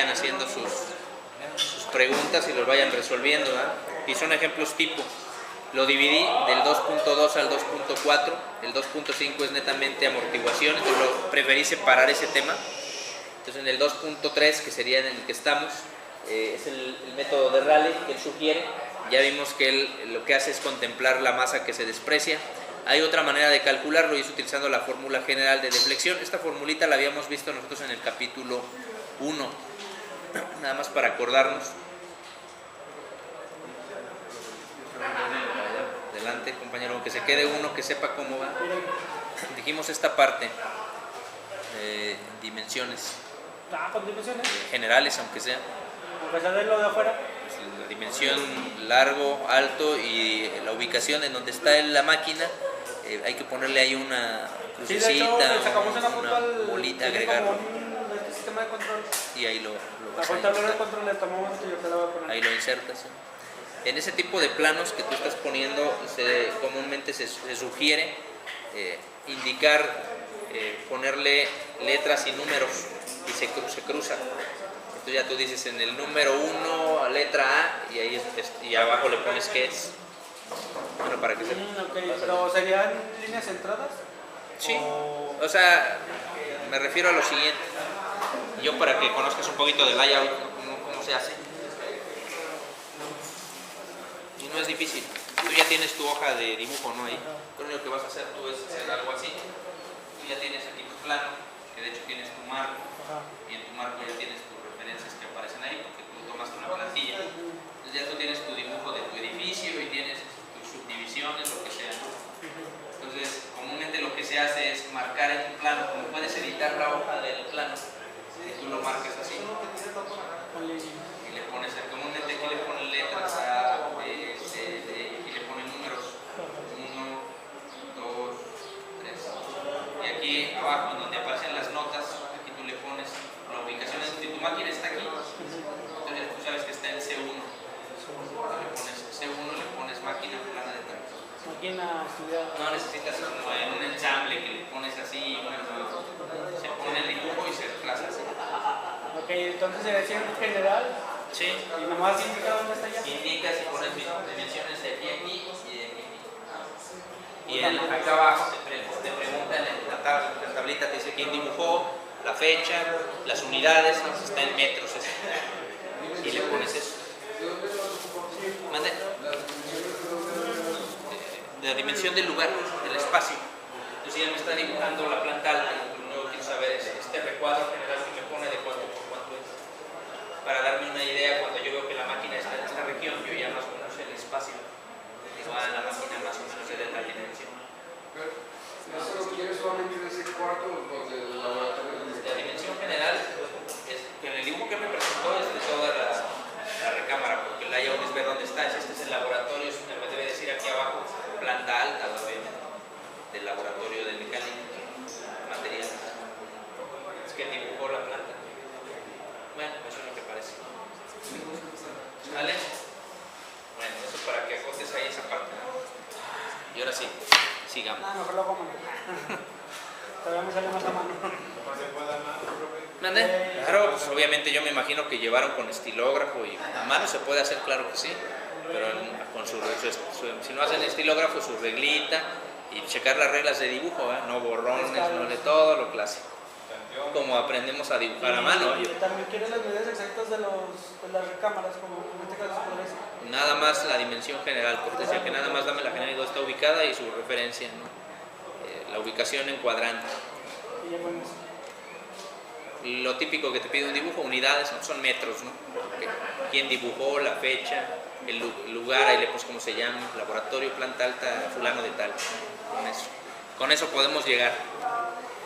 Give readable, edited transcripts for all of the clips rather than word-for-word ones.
vayan haciendo sus preguntas y los vayan resolviendo, ¿verdad? Y son ejemplos tipo. Lo dividí del 2.2 al 2.4, el 2.5 es netamente amortiguación, entonces preferí separar ese tema. Entonces en el 2.3, que sería en el que estamos, es el método de Rayleigh que él sugiere. Ya vimos que él lo que hace es contemplar la masa que se desprecia. Hay otra manera de calcularlo y es utilizando la fórmula general de deflexión. Esta formulita la habíamos visto nosotros en el capítulo 1, nada más para acordarnos. Adelante, compañero, que se quede uno que sepa cómo va. Dijimos esta parte, dimensiones. ¿Con dimensiones? Generales, aunque sea. Aunque sea de lo de afuera. Pues la dimensión largo, alto y la ubicación en donde está la máquina. Hay que ponerle ahí una crucecita, sí, de hecho, sacamos una bolita, agregarlo. Un sistema de control. Y ahí lo vas a insertar. De control le tomamos y yo te lo voy a poner. Ahí lo insertas. En ese tipo de planos que tú estás poniendo, comúnmente se sugiere indicar, ponerle letras y números y se cruza. Entonces ya tú dices en el número 1, letra A, y ahí y abajo le pones qué es. Bueno, para que okay. ¿Pero serían líneas centradas? Sí, o sea, me refiero a lo siguiente. Yo, para que conozcas un poquito del layout, cómo se hace. Y no es difícil. Tú ya tienes tu hoja de dibujo, ¿no? Ahí. Lo único que vas a hacer tú es hacer algo así. Tú ya tienes aquí tu plano, que de hecho tienes tu marco. Y en tu marco ya tienes tus referencias que aparecen ahí, porque tú tomas una plantilla. Entonces ya tú tienes tu dibujo de tu edificio y tienes tus subdivisiones, lo que sea. Entonces, comúnmente lo que se hace es marcar en un plano, como puedes editar la hoja del plano, y tú lo marcas así. Y le pones, comúnmente aquí le ponen letras A, B, C, D, y le ponen números 1, 2, 3. Y aquí abajo, en donde aparecen las notas, aquí tú le pones la ubicación. Si tu máquina está aquí, entonces tú sabes que está en C1. Le pones C1, le pones máquina plana de tal. Máquina estudiada. No necesitas como en un ensamble que le pones así, se pone el dibujo y se desplaza así. Ok, entonces se decía en general. Sí. Y nomás indica dónde está ya. Indicas y pones dimensiones de aquí a aquí y de aquí a aquí. Y acá abajo te pregunta en la tablita, te dice quién dibujó, la fecha, las unidades, ¿no? Está en metros. Y le pones eso. Mande. De la dimensión del lugar, del espacio. Entonces ya me está dibujando la planta alta, lo único que quiero saber es este recuadro general que me pone de cuánto por cuánto es. Para darme una idea, cuando yo veo que la máquina está en esta región, yo ya más o menos el espacio. Digo, la máquina más o menos de la dimensión. ¿Eso lo quieres solamente en ese cuarto o del laboratorio? La dimensión general, es que en el dibujo que me presentó es de toda la recámara, porque el layout es ver dónde está. Este es el laboratorio, me debe decir aquí abajo, planta alta, obviamente, del laboratorio de mecánica, materiales. Es que dibujó la planta. Bueno, eso es lo que parece. ¿Vale? Bueno, eso para que acotes ahí esa parte. Y ahora sí, sigamos. No, mejor lo hago a mano. Todavía me sale más a mano. ¿Mande? Claro, pues obviamente yo me imagino que llevaron con estilógrafo y a mano se puede hacer, claro que sí. Pero con si no hacen estilógrafo, su reglita y checar las reglas de dibujo, ¿eh? No borrones, no de todo lo clásico. Como aprendemos a dibujar a mano. También quieren las medidas exactas de las recámaras, como en este caso se puede decir. Nada más la dimensión general, porque decía que nada más dame la general y dónde está ubicada y su referencia, ¿no? La ubicación en cuadrante. Y ya con eso. Lo típico que te pide un dibujo, unidades, son metros, ¿no? Quién dibujó, la fecha, el lugar, ahí le pones cómo se llama, laboratorio, planta alta, fulano de tal. Con eso podemos llegar.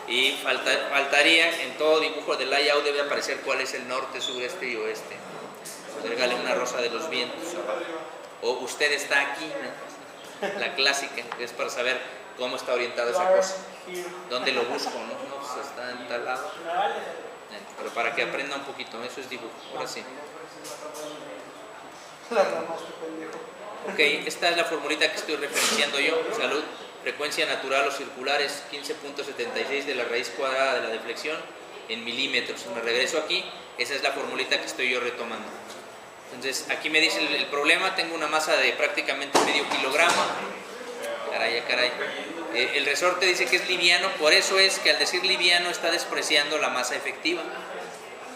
Y faltaría, en todo dibujo del layout debe aparecer cuál es el norte, sureste y oeste. Regale una rosa de los vientos. O usted está aquí, ¿no? La clásica, que es para saber cómo está orientada esa cosa. ¿Dónde lo busco, no? No, pues está en tal lado. Pero para que aprenda un poquito, eso es dibujo, ahora sí. Ok, esta es la formulita que estoy referenciando yo. Salud. Frecuencia natural o circular es 15.76 de la raíz cuadrada de la deflexión en milímetros. Me regreso aquí Esa es la formulita que estoy yo retomando. Entonces, aquí me dice el problema, tengo una masa de prácticamente medio kilogramo. Caray, caray. El resorte dice que es liviano, por eso es que al decir liviano está despreciando la masa efectiva.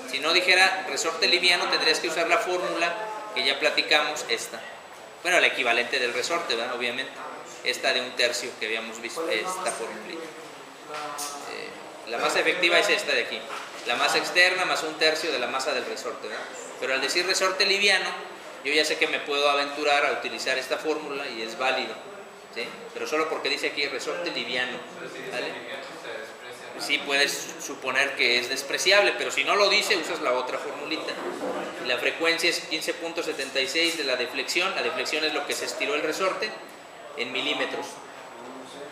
Si no dijera resorte liviano, tendrías que usar la fórmula que ya platicamos, esta. Bueno, la equivalente del resorte, ¿verdad? Obviamente. Esta de 1/3 que habíamos visto, esta formulita. La masa efectiva es esta de aquí. La masa externa más 1/3 de la masa del resorte, ¿verdad? Pero al decir resorte liviano, yo ya sé que me puedo aventurar a utilizar esta fórmula y es válido, ¿sí? Pero solo porque dice aquí resorte liviano, ¿vale? Sí puedes suponer que es despreciable, pero si no lo dice, usas la otra formulita. La frecuencia es 15.76 de la deflexión. La deflexión es lo que se estiró el resorte en milímetros.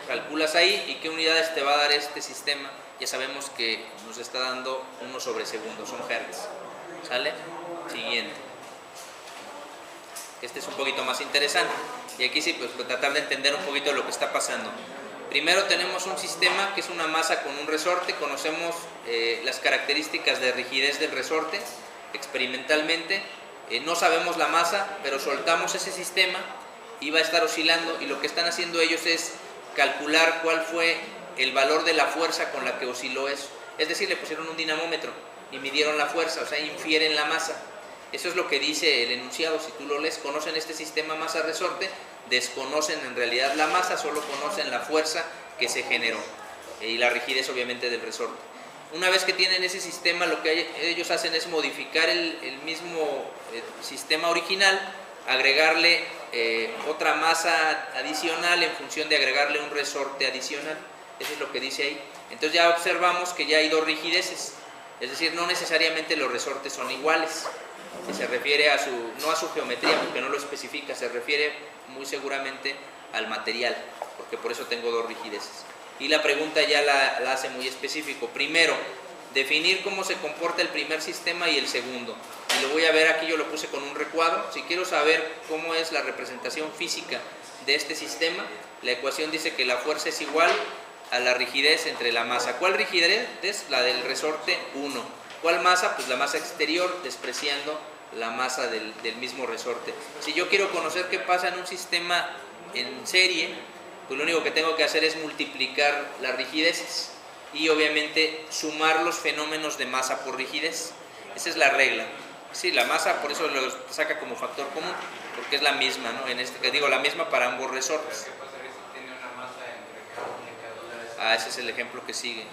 Calculas ahí y qué unidades te va a dar este sistema. Ya sabemos que nos está dando 1/segundo, son hertz. ¿Sale? Siguiente. Este es un poquito más interesante. Y aquí sí, pues tratar de entender un poquito lo que está pasando. Primero tenemos un sistema que es una masa con un resorte. Conocemos las características de rigidez del resorte experimentalmente. No sabemos la masa, pero soltamos ese sistema y va a estar oscilando. Y lo que están haciendo ellos es calcular cuál fue el valor de la fuerza con la que osciló eso. Es decir, le pusieron un dinamómetro y midieron la fuerza, o sea, infieren la masa. Eso es lo que dice el enunciado. Si tú lo lees, conocen este sistema masa-resorte, desconocen en realidad la masa, solo conocen la fuerza que se generó y la rigidez obviamente del resorte. Una vez que tienen ese sistema, lo que ellos hacen es modificar el mismo sistema original, agregarle otra masa adicional en función de agregarle un resorte adicional. Eso es lo que dice ahí. Entonces ya observamos que ya hay dos rigideces, es decir, no necesariamente los resortes son iguales. Se refiere a no a su geometría, porque no lo especifica, se refiere muy seguramente al material, porque por eso tengo dos rigideces. Y la pregunta ya la hace muy específico. Primero, definir cómo se comporta el primer sistema y el segundo. Y lo voy a ver aquí, yo lo puse con un recuadro. Si quiero saber cómo es la representación física de este sistema, la ecuación dice que la fuerza es igual a la rigidez entre la masa. ¿Cuál rigidez es? La del resorte 1. ¿Cuál masa? Pues la masa exterior, despreciando la masa del mismo resorte. Si yo quiero conocer qué pasa en un sistema en serie, pues lo único que tengo que hacer es multiplicar las rigideces y obviamente sumar los fenómenos de masa por rigidez. Esa es la regla. Sí, la masa, por eso lo saca como factor común, porque es la misma, ¿no? En este que digo, la misma para ambos resortes. Ah, ese es el ejemplo que sigue.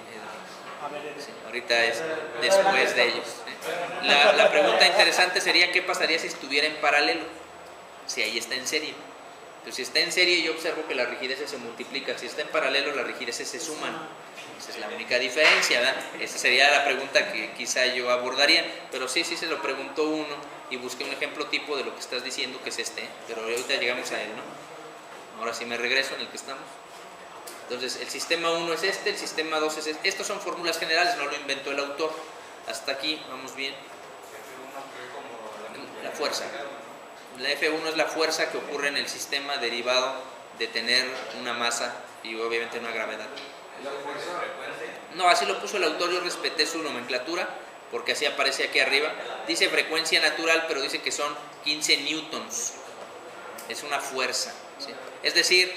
Sí, ahorita es después de ellos. La pregunta interesante sería qué pasaría si estuviera en paralelo, si ahí está en serie. Entonces, si está en serie, yo observo que las rigideces se multiplican. Si está en paralelo, las rigideces se suman. Esa es la única diferencia, ¿verdad? Esa sería la pregunta que quizá yo abordaría. Pero sí se lo preguntó uno y busqué un ejemplo tipo de lo que estás diciendo que es este. Pero ahorita llegamos a él, ¿no? Ahora sí me regreso en el que estamos. Entonces, el sistema 1 es este, el sistema 2 es este. Estas son fórmulas generales, no lo inventó el autor. Hasta aquí, vamos bien. La fuerza. La F1 es la fuerza que ocurre en el sistema derivado de tener una masa y obviamente una gravedad. ¿La fuerza? No, así lo puso el autor, yo respeté su nomenclatura, porque así aparece aquí arriba. Dice frecuencia natural, pero dice que son 15 newtons. Es una fuerza, ¿sí? Es decir,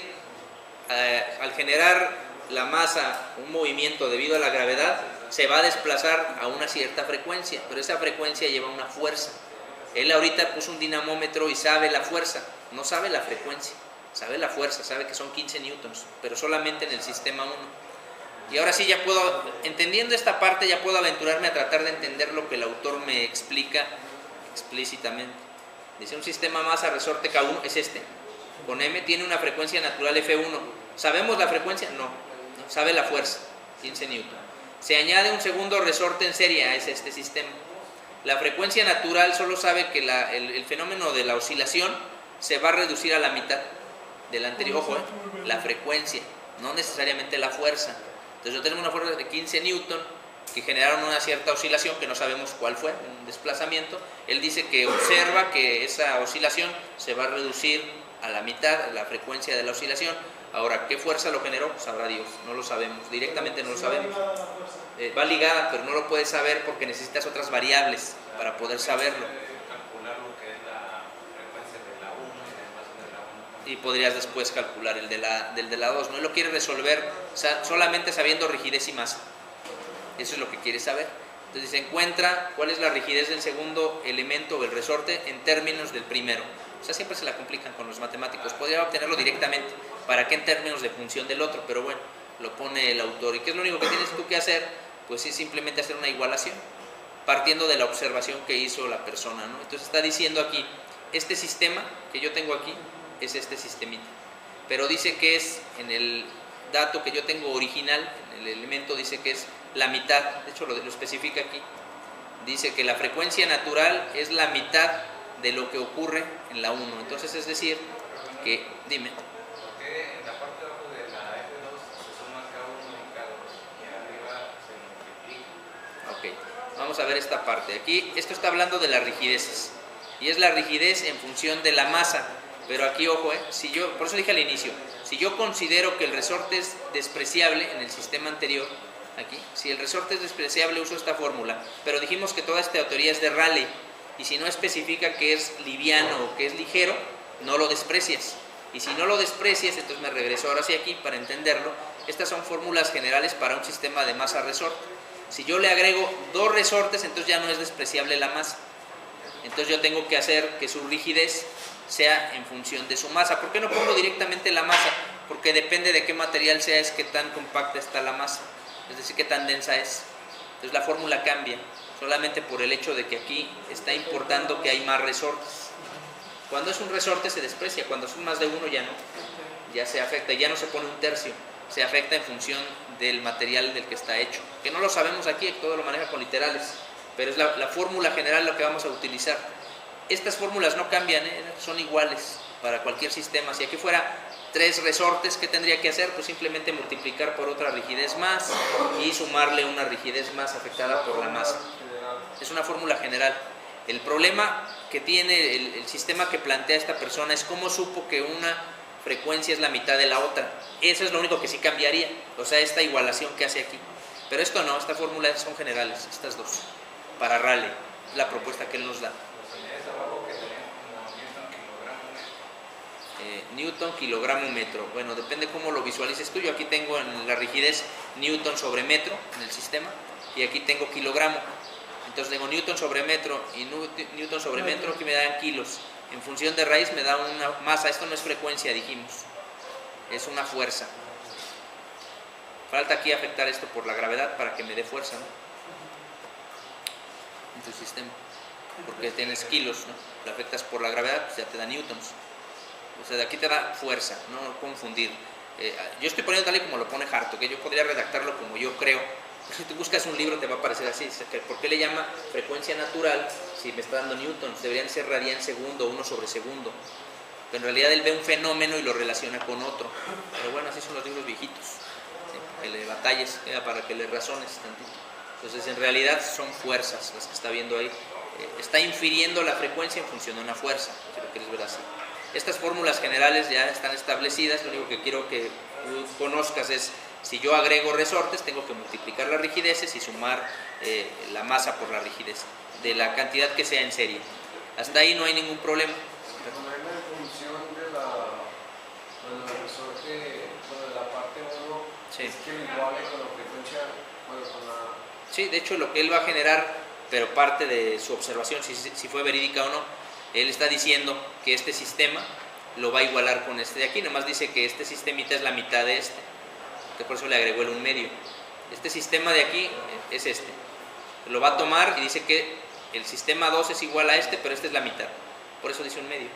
al generar la masa un movimiento debido a la gravedad, se va a desplazar a una cierta frecuencia, pero esa frecuencia lleva una fuerza. Él ahorita puso un dinamómetro y sabe la fuerza, no sabe la frecuencia, sabe la fuerza, sabe que son 15 newtons, pero solamente en el sistema 1. Y ahora sí ya puedo, entendiendo esta parte, ya puedo aventurarme a tratar de entender lo que el autor me explica explícitamente. Dice un sistema masa resorte K1, es este, con M, tiene una frecuencia natural F1. ¿Sabemos la frecuencia? No, sabe la fuerza, 15 newtons. Se añade un segundo resorte en serie, es este sistema. La frecuencia natural solo sabe que el fenómeno de la oscilación se va a reducir a la mitad del anterior. Ojo, la frecuencia, no necesariamente la fuerza. Entonces yo tengo una fuerza de 15 newton que generaron una cierta oscilación que no sabemos cuál fue, un desplazamiento. Él dice que observa que esa oscilación se va a reducir a la mitad, la frecuencia de la oscilación. Ahora, ¿qué fuerza lo generó? Sabrá Dios, no lo sabemos, directamente no lo sabemos. va ligada, pero no lo puedes saber porque necesitas otras variables para poder saberlo. Calcular lo que es la frecuencia de la 1 y el espacio de la 1. Y podrías después calcular del de la 2. No lo quieres resolver solamente sabiendo rigidez y masa. Eso es lo que quieres saber. Entonces se encuentra cuál es la rigidez del segundo elemento o el resorte en términos del primero. O sea, siempre se la complican con los matemáticos. Podría obtenerlo directamente. ¿Para qué en términos de función del otro? Pero bueno, lo pone el autor. ¿Y qué es lo único que tienes tú que hacer? Pues es simplemente hacer una igualación, partiendo de la observación que hizo la persona, ¿no? Entonces está diciendo aquí, este sistema que yo tengo aquí es este sistemita. Pero dice que es, en el dato que yo tengo original, en el elemento dice que es la mitad. De hecho lo especifica aquí. Dice que la frecuencia natural es la mitad de lo que ocurre en la 1. Entonces es decir que, dime. Porque en la parte de abajo de la F2 se suma K1 y K2 y arriba se multiplica. Ok, vamos a ver esta parte. Aquí esto está hablando de las rigideces. Y es la rigidez en función de la masa. Pero aquí, ojo, si yo, por eso dije al inicio, si yo considero que el resorte es despreciable en el sistema anterior, aquí, si el resorte es despreciable uso esta fórmula, pero dijimos que toda esta teoría es de Rayleigh, y si no especifica que es liviano o que es ligero, no lo desprecias. Y si no lo desprecias, entonces me regreso ahora sí aquí para entenderlo. Estas son fórmulas generales para un sistema de masa-resorte. Si yo le agrego dos resortes, entonces ya no es despreciable la masa. Entonces yo tengo que hacer que su rigidez sea en función de su masa. ¿Por qué no pongo directamente la masa? Porque depende de qué material sea, es qué tan compacta está la masa, es decir, qué tan densa es. Entonces la fórmula cambia, solamente por el hecho de que aquí está importando que hay más resortes. Cuando es un resorte se desprecia, cuando son más de uno ya no, ya se afecta, ya no se pone un tercio, se afecta en función del material del que está hecho. Que no lo sabemos aquí, todo lo maneja con literales, pero es la fórmula general lo que vamos a utilizar. Estas fórmulas no cambian, son iguales para cualquier sistema. Si aquí fuera 3 resortes, ¿qué tendría que hacer? Pues simplemente multiplicar por otra rigidez más y sumarle una rigidez más afectada por la masa. Es una fórmula general. El problema que tiene el sistema que plantea esta persona es cómo supo que una frecuencia es la mitad de la otra. Eso es lo único que sí cambiaría, o sea, esta igualación que hace aquí. Pero esto no, esta fórmula son generales, estas dos, para Rayleigh, la propuesta que él nos da. Newton, kilogramo, metro. Bueno, depende cómo lo visualices tú. Yo aquí tengo en la rigidez Newton sobre metro en el sistema y aquí tengo kilogramo. Entonces tengo Newton sobre metro y Newton sobre metro que me dan kilos. En función de raíz me da una masa. Esto no es frecuencia, dijimos. Es una fuerza. Falta aquí afectar esto por la gravedad para que me dé fuerza, ¿no? En tu sistema. Porque tienes kilos, ¿no? Lo afectas por la gravedad, pues ya te da newtons. O sea, de aquí te da fuerza, no confundir. Yo estoy poniendo tal y como lo pone Hartog, que yo podría redactarlo como yo creo. Si tú buscas un libro te va a aparecer así. ¿Por qué le llama frecuencia natural si me está dando newtons? Deberían ser radian segundo, 1 sobre segundo. Pero en realidad él ve un fenómeno y lo relaciona con otro. Pero bueno, así son los libros viejitos. ¿Sí? Que le batalles, para que le razones tantito. Entonces en realidad son fuerzas las que está viendo ahí. Está infiriendo la frecuencia en función de una fuerza, si lo quieres ver así. Estas fórmulas generales ya están establecidas. Lo único que quiero que conozcas es, si yo agrego resortes, tengo que multiplicar las rigideces y sumar la masa por la rigidez, de la cantidad que sea en serie. Hasta ahí no hay ningún problema. Ponerla en función de la resorte, de la parte 1, Sí. es que iguale con la frecuencia, con la... Sí, de hecho lo que él va a generar, pero parte de su observación, si fue verídica o no, él está diciendo que este sistema lo va a igualar con este de aquí. Nomás dice que este sistemita es la mitad de este, que por eso le agregó el 1/2. Este sistema de aquí es este. Lo va a tomar y dice que el sistema 2 es igual a este, pero este es la mitad. Por eso dice 1/2.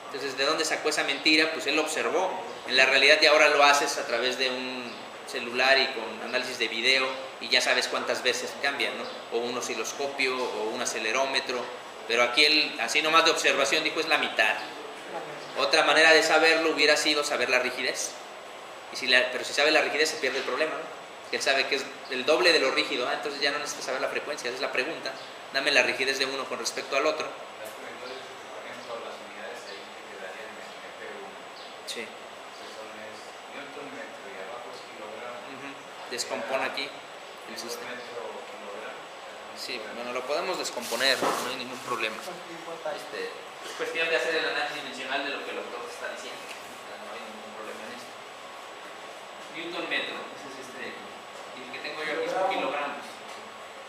Entonces, ¿de dónde sacó esa mentira? Pues él lo observó. En la realidad y ahora lo haces a través de un celular y con análisis de video y ya sabes cuántas veces cambian, ¿no? O un osciloscopio o un acelerómetro. Pero aquí él, así nomás de observación, dijo es la mitad. Otra manera de saberlo hubiera sido saber la rigidez. Pero si sabe la rigidez se pierde el problema, ¿no? Que él sabe que es el doble de lo rígido. Entonces ya no necesita saber la frecuencia. Esa es la pregunta. Dame la rigidez de uno con respecto al otro. Entonces, por ejemplo, las unidades ahí que quedarían en F1. Sí. Entonces son Newton, metro y abajo es kilogramo. Descompone aquí. el sistema. Metro kilogramo. Sí, bueno, lo podemos descomponer, no hay ningún problema. Es cuestión de hacer el análisis dimensional de lo que el autor te está diciendo. No hay ningún problema en esto. Newton metro, ese es este de aquí. Y el que tengo yo aquí son kilogramos.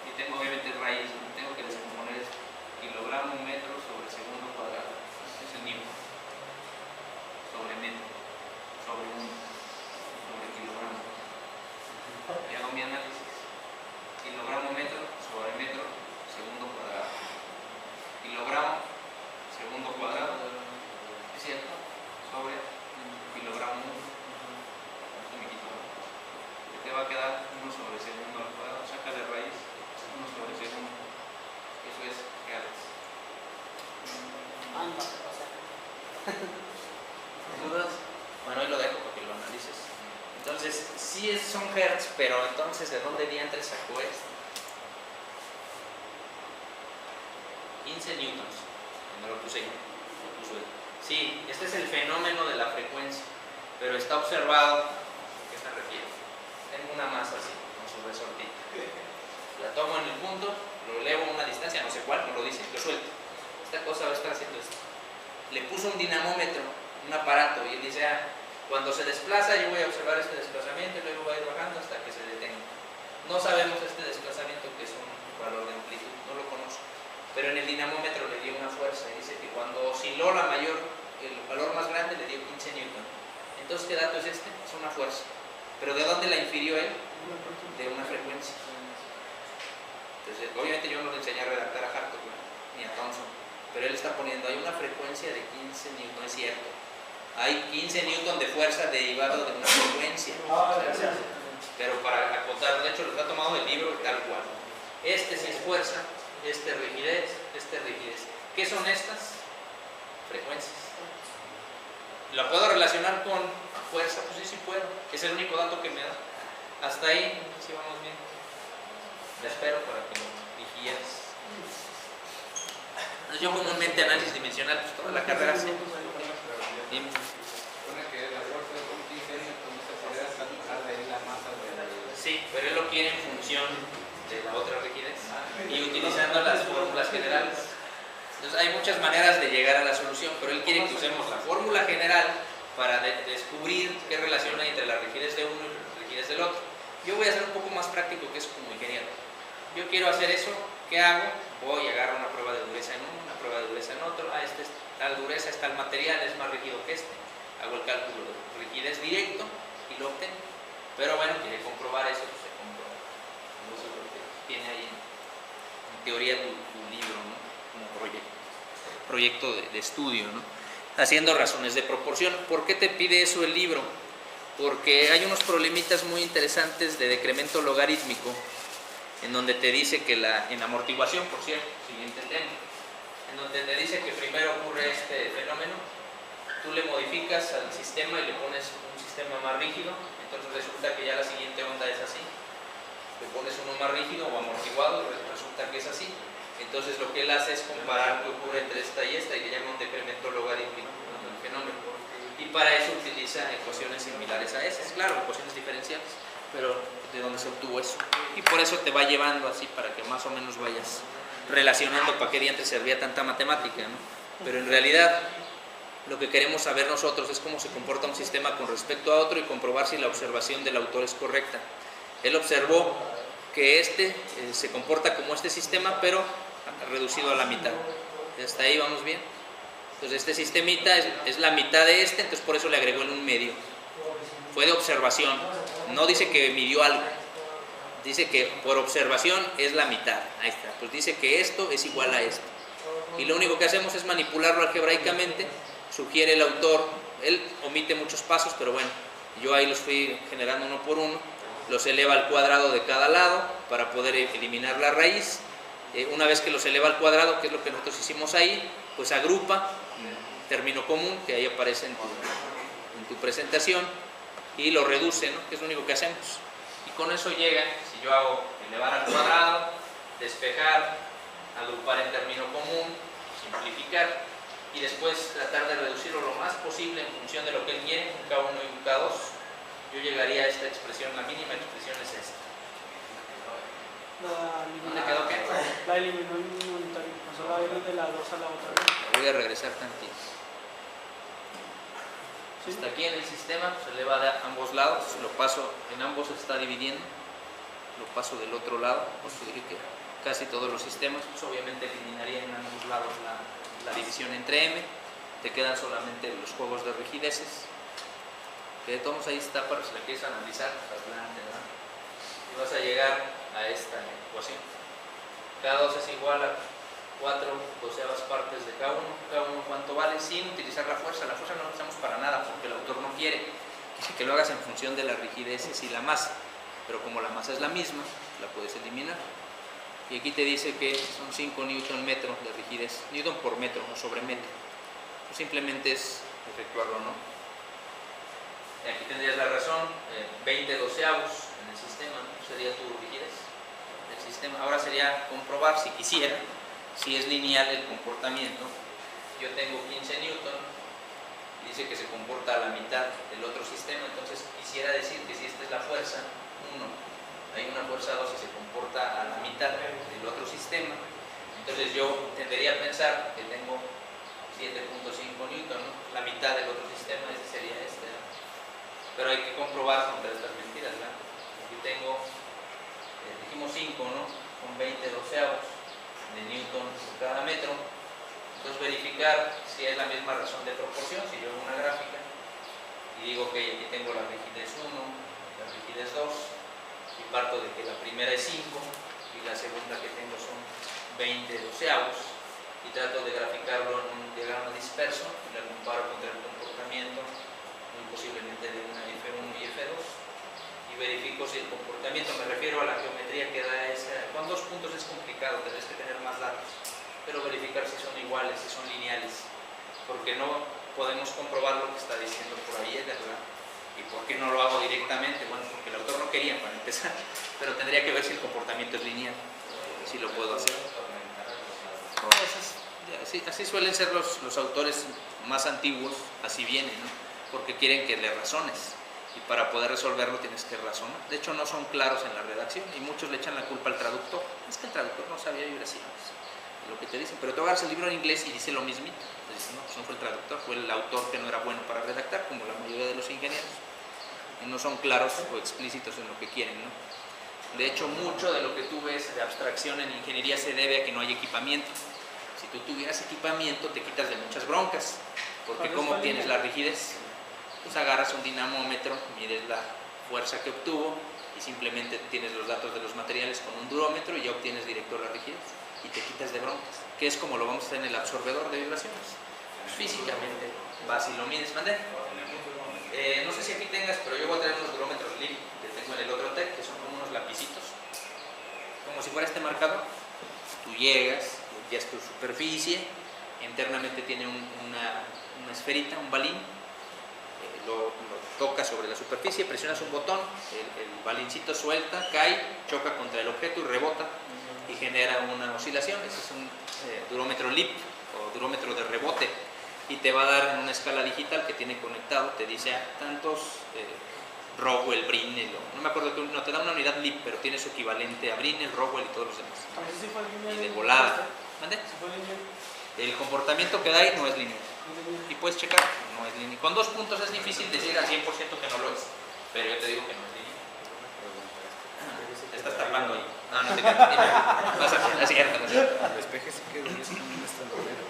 Y tengo obviamente raíz, tengo que descomponer esto. Kilogramo metro sobre segundo cuadrado. Ese es el Newton. Sobre metro. Sobre 1. Sobre kilogramo. Y hago mi análisis. Kilogramo metro sobre metro segundo cuadrado. Kilogramo segundo cuadrado, ¿es cierto? Sobre kilogramo 1. Esto me quito. Te va a quedar 1 sobre segundo al cuadrado. Saca de raíz 1 sobre segundo. Eso es hertz. ¿Dudas? Bueno, ahí lo dejo para que lo analices. Entonces, sí son hertz, pero entonces, ¿de dónde diantres sacó esto? 15 newtons. No lo puse yo, lo puso él. Sí, este es el fenómeno de la frecuencia, pero está observado. ¿A qué se refiere? Tengo una masa así, con su resortita. La tomo en el punto, lo elevo a una distancia, no sé cuál, no lo dice, lo suelto. Esta cosa va a estar haciendo esto. Le puso un dinamómetro, un aparato, y él dice, cuando se desplaza yo voy a observar este desplazamiento y luego va a ir bajando hasta que se detenga. No sabemos este desplazamiento, que es un valor de amplitud, no lo conozco. Pero en el dinamómetro le dio una fuerza y dice que cuando osciló el valor más grande le dio 15 newton. Entonces, ¿qué dato es este? Es una fuerza. ¿Pero de dónde la infirió él? De una frecuencia. Entonces, obviamente yo no le enseñé a redactar a Hartog ni a Thomson, pero él está poniendo, hay una frecuencia de 15 newton, no es cierto. Hay 15 newton de fuerza derivado de una frecuencia. Pero para acotar, de hecho, lo está tomado del libro tal cual. Este sí es fuerza. Rigidez. ¿Qué son estas? Frecuencias. ¿La puedo relacionar con fuerza? Pues sí puedo. Es el único dato que me da. Hasta ahí, sí vamos bien. La espero para que lo vigíes. Yo comúnmente análisis dimensional, pues toda la carrera sí. Supone que la fuerza de 15 newton se podría calcular de ahí la masa de... Sí, pero él lo quiere en función de la otra rigidez y utilizando las fórmulas generales. Entonces hay muchas maneras de llegar a la solución, pero él quiere que usemos la fórmula general para descubrir qué relación hay entre la rigidez de uno y la rigidez del otro. Yo voy a ser un poco más práctico que eso como ingeniero. Yo quiero hacer eso, ¿qué hago? Voy a agarrar una prueba de dureza en uno, una prueba de dureza en otro. Este es tal dureza, es tal material, es más rígido que este. Hago el cálculo de rigidez directo y lo obtengo. Pero bueno, quiere comprobar eso, pues se comprueba. Eso es lo que tiene ahí en teoría tu libro, ¿no? Como proyecto de estudio, ¿no? Haciendo razones de proporción. ¿Por qué te pide eso el libro? Porque hay unos problemitas muy interesantes de decremento logarítmico, en donde te dice que en amortiguación, por cierto, siguiente tema, en donde te dice que primero ocurre este fenómeno, tú le modificas al sistema y le pones un sistema más rígido, entonces resulta que ya la siguiente onda es así. Le pones uno más rígido o amortiguado y resulta que es así. Entonces lo que él hace es comparar lo que ocurre entre esta y esta y le llama un decremento logarítmico al fenómeno. Y para eso utiliza ecuaciones similares a esas, claro, ecuaciones diferenciales, pero de dónde se obtuvo eso. Y por eso te va llevando así para que más o menos vayas relacionando para qué diantres servía tanta matemática, ¿no? Pero en realidad lo que queremos saber nosotros es cómo se comporta un sistema con respecto a otro y comprobar si la observación del autor es correcta. Él observó que se comporta como este sistema, pero reducido a la mitad. Hasta ahí vamos bien. Entonces este sistemita es la mitad de este, entonces por eso le agregó en un medio. Fue de observación. No dice que midió algo. Dice que por observación es la mitad. Ahí está. Pues dice que esto es igual a esto. Y lo único que hacemos es manipularlo algebraicamente. Sugiere el autor, él omite muchos pasos, pero bueno, yo ahí los fui generando uno por uno. Los eleva al cuadrado de cada lado para poder eliminar la raíz. Una vez que los eleva al cuadrado, que es lo que nosotros hicimos ahí, pues agrupa término común, que ahí aparece en tu presentación, y lo reduce, ¿no? Que es lo único que hacemos. Y con eso llega, si yo hago elevar al cuadrado, despejar, agrupar en término común, simplificar, y después tratar de reducirlo lo más posible en función de lo que él quiere, un K1 y un K2, yo llegaría a esta expresión, la mínima expresión es esta. ¿Dónde quedó qué? La eliminó involuntario. O sea, la va a ir de la 2 a la otra. Voy a regresar tantito. ¿Sí? Está aquí en el sistema, se le va a dar a ambos lados, lo paso, en ambos se está dividiendo, lo paso del otro lado, por eso dije que casi todos los sistemas, pues obviamente eliminaría en ambos lados la división entre M, te quedan solamente los juegos de rigideces, que de todos modos ahí está para si la quieres analizar, pues adelante, ¿verdad? Y vas a llegar a esta ecuación. K2 es igual a 4/12 partes de K1. K1 cuánto vale sin utilizar la fuerza. La fuerza no la usamos para nada porque el autor no quiere que lo hagas en función de las rigideces y la masa. Pero como la masa es la misma, la puedes eliminar. Y aquí te dice que son 5 Newton metro de rigidez. Newton por metro, no sobre metro. Pues simplemente es efectuarlo, ¿no? Y aquí tendrías la razón, 20/12 en el sistema, ¿no? Sería tu rigidez del sistema. Ahora sería comprobar, si quisiera, si es lineal el comportamiento. Yo tengo 15 Newton y dice que se comporta a la mitad del otro sistema, entonces quisiera decir que si esta es la fuerza 1, hay una fuerza 2 y se comporta a la mitad del otro sistema, entonces yo tendería a pensar que tengo 7.5 Newton, ¿no? La mitad del otro sistema, ese sería este, ¿no? Pero hay que comprobar contra estas mentiras, ¿no? Aquí tengo, dijimos 5, ¿no? Con 20/12 de Newton por cada metro. Entonces verificar si es la misma razón de proporción. Si yo hago una gráfica y digo que aquí tengo la rigidez 1, la rigidez 2 y parto de que la primera es 5 y la segunda que tengo son 20/12 y trato de graficarlo en un diagrama disperso y la comparo contra el comportamiento muy posiblemente de una F1 y F2 y verifico si el comportamiento, me refiero a la geometría que da esa, con 2 puntos es complicado, tendrás que tener más datos, pero verificar si son iguales, si son lineales, porque no podemos comprobar lo que está diciendo por ahí, ¿verdad? ¿Y por qué no lo hago directamente? Bueno, porque el autor no quería para empezar, pero tendría que ver si el comportamiento es lineal, si lo puedo hacer. No, así suelen ser los autores más antiguos, así vienen, ¿no? Porque quieren que le razones. Y para poder resolverlo tienes que razonar. De hecho no son claros en la redacción y muchos le echan la culpa al traductor. Es que el traductor no sabía vibraciones, lo que te dicen. Pero tú agarras el libro en inglés y dice lo mismito. Entonces, no, pues no fue el traductor, fue el autor que no era bueno para redactar, como la mayoría de los ingenieros. Y no son claros o explícitos en lo que quieren, ¿no? De hecho, mucho de lo que tú ves de abstracción en ingeniería se debe a que no hay equipamiento. Si tú tuvieras equipamiento te quitas de muchas broncas, porque ¿cómo obtienes la rigidez? Pues agarras un dinamómetro, mides la fuerza que obtuvo y simplemente tienes los datos de los materiales con un durómetro y ya obtienes directo la rigidez y te quitas de broncas, que es como lo vamos a hacer en el absorbedor de vibraciones. Físicamente vas y lo mides, ¿mandé? No sé si aquí tengas, pero yo voy a traer unos durómetros LIB que tengo en el otro TEC, que son como unos lapicitos, como si fuera este marcador. Tú llegas, ya es tu superficie, internamente tiene una esferita, un balín. Lo tocas sobre la superficie, presionas un botón, el balincito suelta, cae, choca contra el objeto y rebota y genera una oscilación. Ese es un durómetro LIP o durómetro de rebote y te va a dar en una escala digital que tiene conectado, te dice tantos Rowell, Brinell, no me acuerdo, no te da una unidad LIP, pero tiene su equivalente a Brinell, Rowell y todos los demás. Sí fue lineal, Y de volada. ¿Mande? Sí fue lineal. El comportamiento que da ahí no es lineal. Y puedes checar, no es lineal. Con 2 puntos es difícil decir al 100% que no lo es, pero yo te digo que no es lineal. Te estás tapando ahí. No, no te quedas. Vas a cierto, no es cierto. El espejo sí que es un estandolero.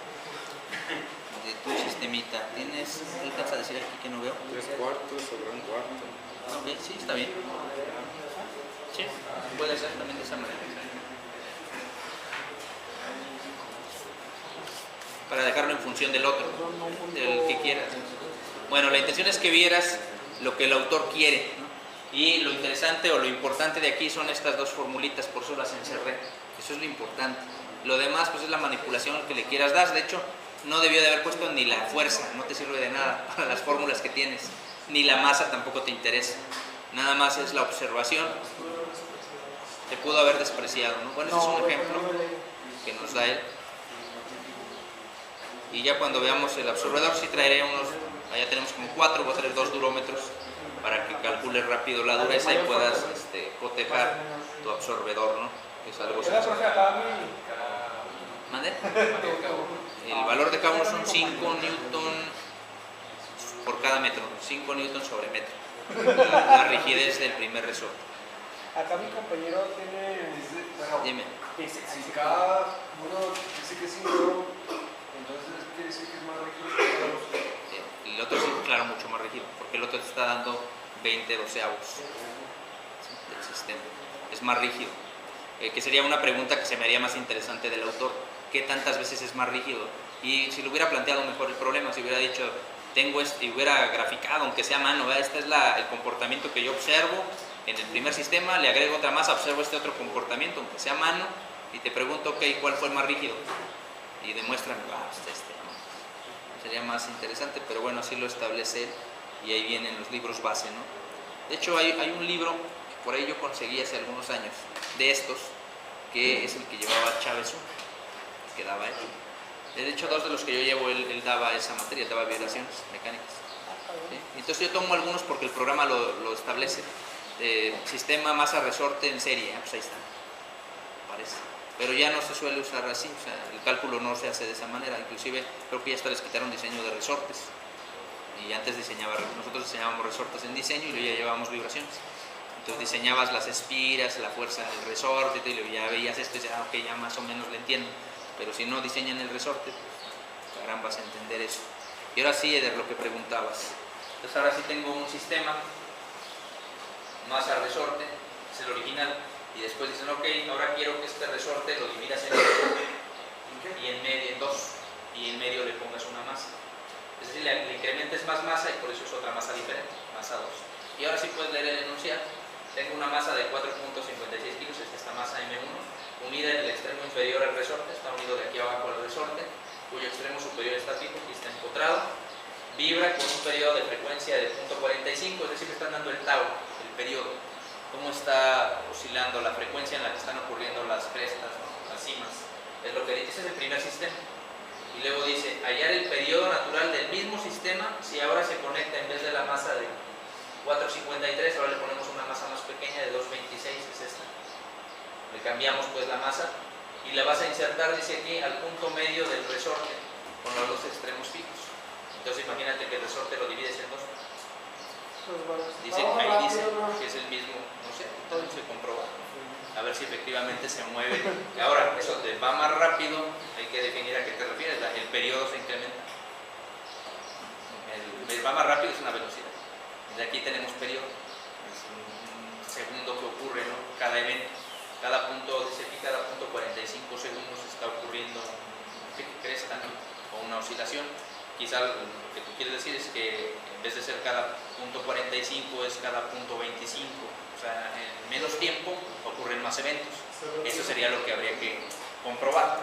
De tu sistemita, ¿tienes? ¿Qué alcanza a decir aquí que no veo? 3/4 sobre un cuarto. Ok, sí, está bien. Sí, puede ser también de esa manera. Para dejarlo en función del otro, del que quieras. Bueno, la intención es que vieras lo que el autor quiere, ¿no? Y lo interesante o lo importante de aquí son estas 2 formulitas, por eso las encerré. Eso es lo importante. Lo demás pues es la manipulación que le quieras dar. De hecho, no debió de haber puesto ni la fuerza, no te sirve de nada para las fórmulas que tienes, ni la masa tampoco te interesa. Nada más es la observación. Te pudo haber despreciado, ¿no? Bueno, ese es un ejemplo que nos da él. Y ya cuando veamos el absorbedor, sí traeré unos, allá tenemos como 4, voy a traer 2 durómetros para que calcules rápido la dureza y puedas cotejar tu absorbedor, ¿no? Es algo Oiga, sencillo. profe, acá ¿Mande? El valor de K1 son 5 newton por cada metro, 5 newton sobre metro. La rigidez del primer resorte. acá mi compañero tiene... Dice, bueno, Dime. si cada uno dice que es 5, entonces quiere decir que es más rígido que cada uno. El otro es, claro, mucho más rígido, porque el otro te está dando 20 doceavos del sistema. Es más rígido. Que sería una pregunta que se me haría más interesante del autor. ¿Qué tantas veces es más rígido? Y si lo hubiera planteado mejor el problema, si hubiera dicho, tengo este, y hubiera graficado, aunque sea a mano, ¿verdad? Este es el comportamiento que yo observo en el primer sistema, le agrego otra masa, observo este otro comportamiento, aunque sea a mano, y te pregunto, ok, ¿cuál fue el más rígido? Y demuéstrame, este, ¿no? Sería más interesante, pero bueno, así lo establece él, y ahí vienen los libros base, ¿no? De hecho, hay un libro que por ahí yo conseguí hace algunos años, de estos, que es el que llevaba Chávez, que daba él. De hecho, dos de los que yo llevo, él daba esa materia, él daba vibraciones mecánicas. ¿Sí? Entonces yo tomo algunos porque el programa lo establece. Sistema masa resorte en serie, pues ahí está, parece. Pero ya no se suele usar así, o sea, el cálculo no se hace de esa manera. Inclusive creo que ya hasta les quitaron diseño de resortes. Y antes nosotros diseñábamos resortes en diseño y luego ya llevábamos vibraciones. Entonces diseñabas las espiras, la fuerza en el resorte y luego ya veías esto y decías, ok, ya más o menos lo entiendo. Pero si no diseñan el resorte, pues caramba, vas a entender eso. Y ahora sí, Eder, lo que preguntabas. Entonces ahora sí tengo un sistema, masa resorte, es el original, y después dicen, ok, ahora quiero que este resorte lo dividas en y en medio en dos, y en medio le pongas una masa. Es decir, le incrementes más masa y por eso es otra masa diferente, masa 2. Y ahora sí puedes leer el enunciado. Tengo una masa de 4.56 kilos, es esta masa M1, unida en el extremo inferior al resorte, está unido de aquí abajo al resorte, cuyo extremo superior está fijo, aquí está empotrado, vibra con un periodo de frecuencia de 0.45, es decir, que están dando el tau, el periodo, cómo está oscilando la frecuencia en la que están ocurriendo las crestas, ¿no? Las cimas, es lo que dice, ese es el primer sistema. Y luego dice, hallar el periodo natural del mismo sistema, si ahora se conecta en vez de la masa de 4.53, ahora le ponemos una masa más pequeña de 2.26, es esta. Le cambiamos pues la masa y la vas a insertar, dice aquí, al punto medio del resorte, con los dos extremos fijos. Entonces imagínate que el resorte lo divides en dos. Dice, ahí dice que es el mismo, no sé, entonces se comprueba. A ver si efectivamente se mueve. Y ahora, eso de va más rápido, hay que definir a qué te refieres, el periodo se incrementa. El va más rápido es una velocidad. De aquí tenemos periodo, es un segundo que ocurre, ¿no? Cada evento, cada punto, dice aquí, cada punto 45 segundos está ocurriendo que crezca, ¿no? O una oscilación. Quizá lo que tú quieres decir es que en vez de ser cada punto 45 es cada punto 25, o sea, en menos tiempo ocurren más eventos. Eso sería lo que habría que comprobar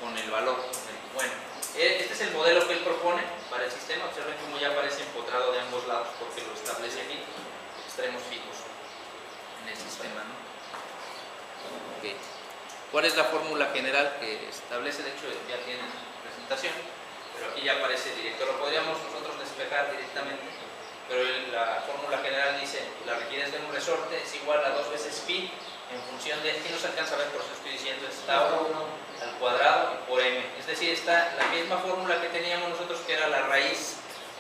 con el valor. Bueno, este es el modelo que él propone para el sistema. Observen cómo ya aparece empotrado de ambos lados porque lo establece aquí, extremos fijos en el sistema, ¿no? Okay. ¿Cuál es la fórmula general que establece? De hecho ya tienen presentación, pero aquí ya aparece directo. Lo podríamos nosotros despejar directamente, pero la fórmula general dice la rigidez de un resorte es igual a 2 veces pi en función de, aquí no se alcanza a ver, por eso estoy diciendo, es tau al cuadrado y por m. Es decir, está la misma fórmula que teníamos nosotros, que era la raíz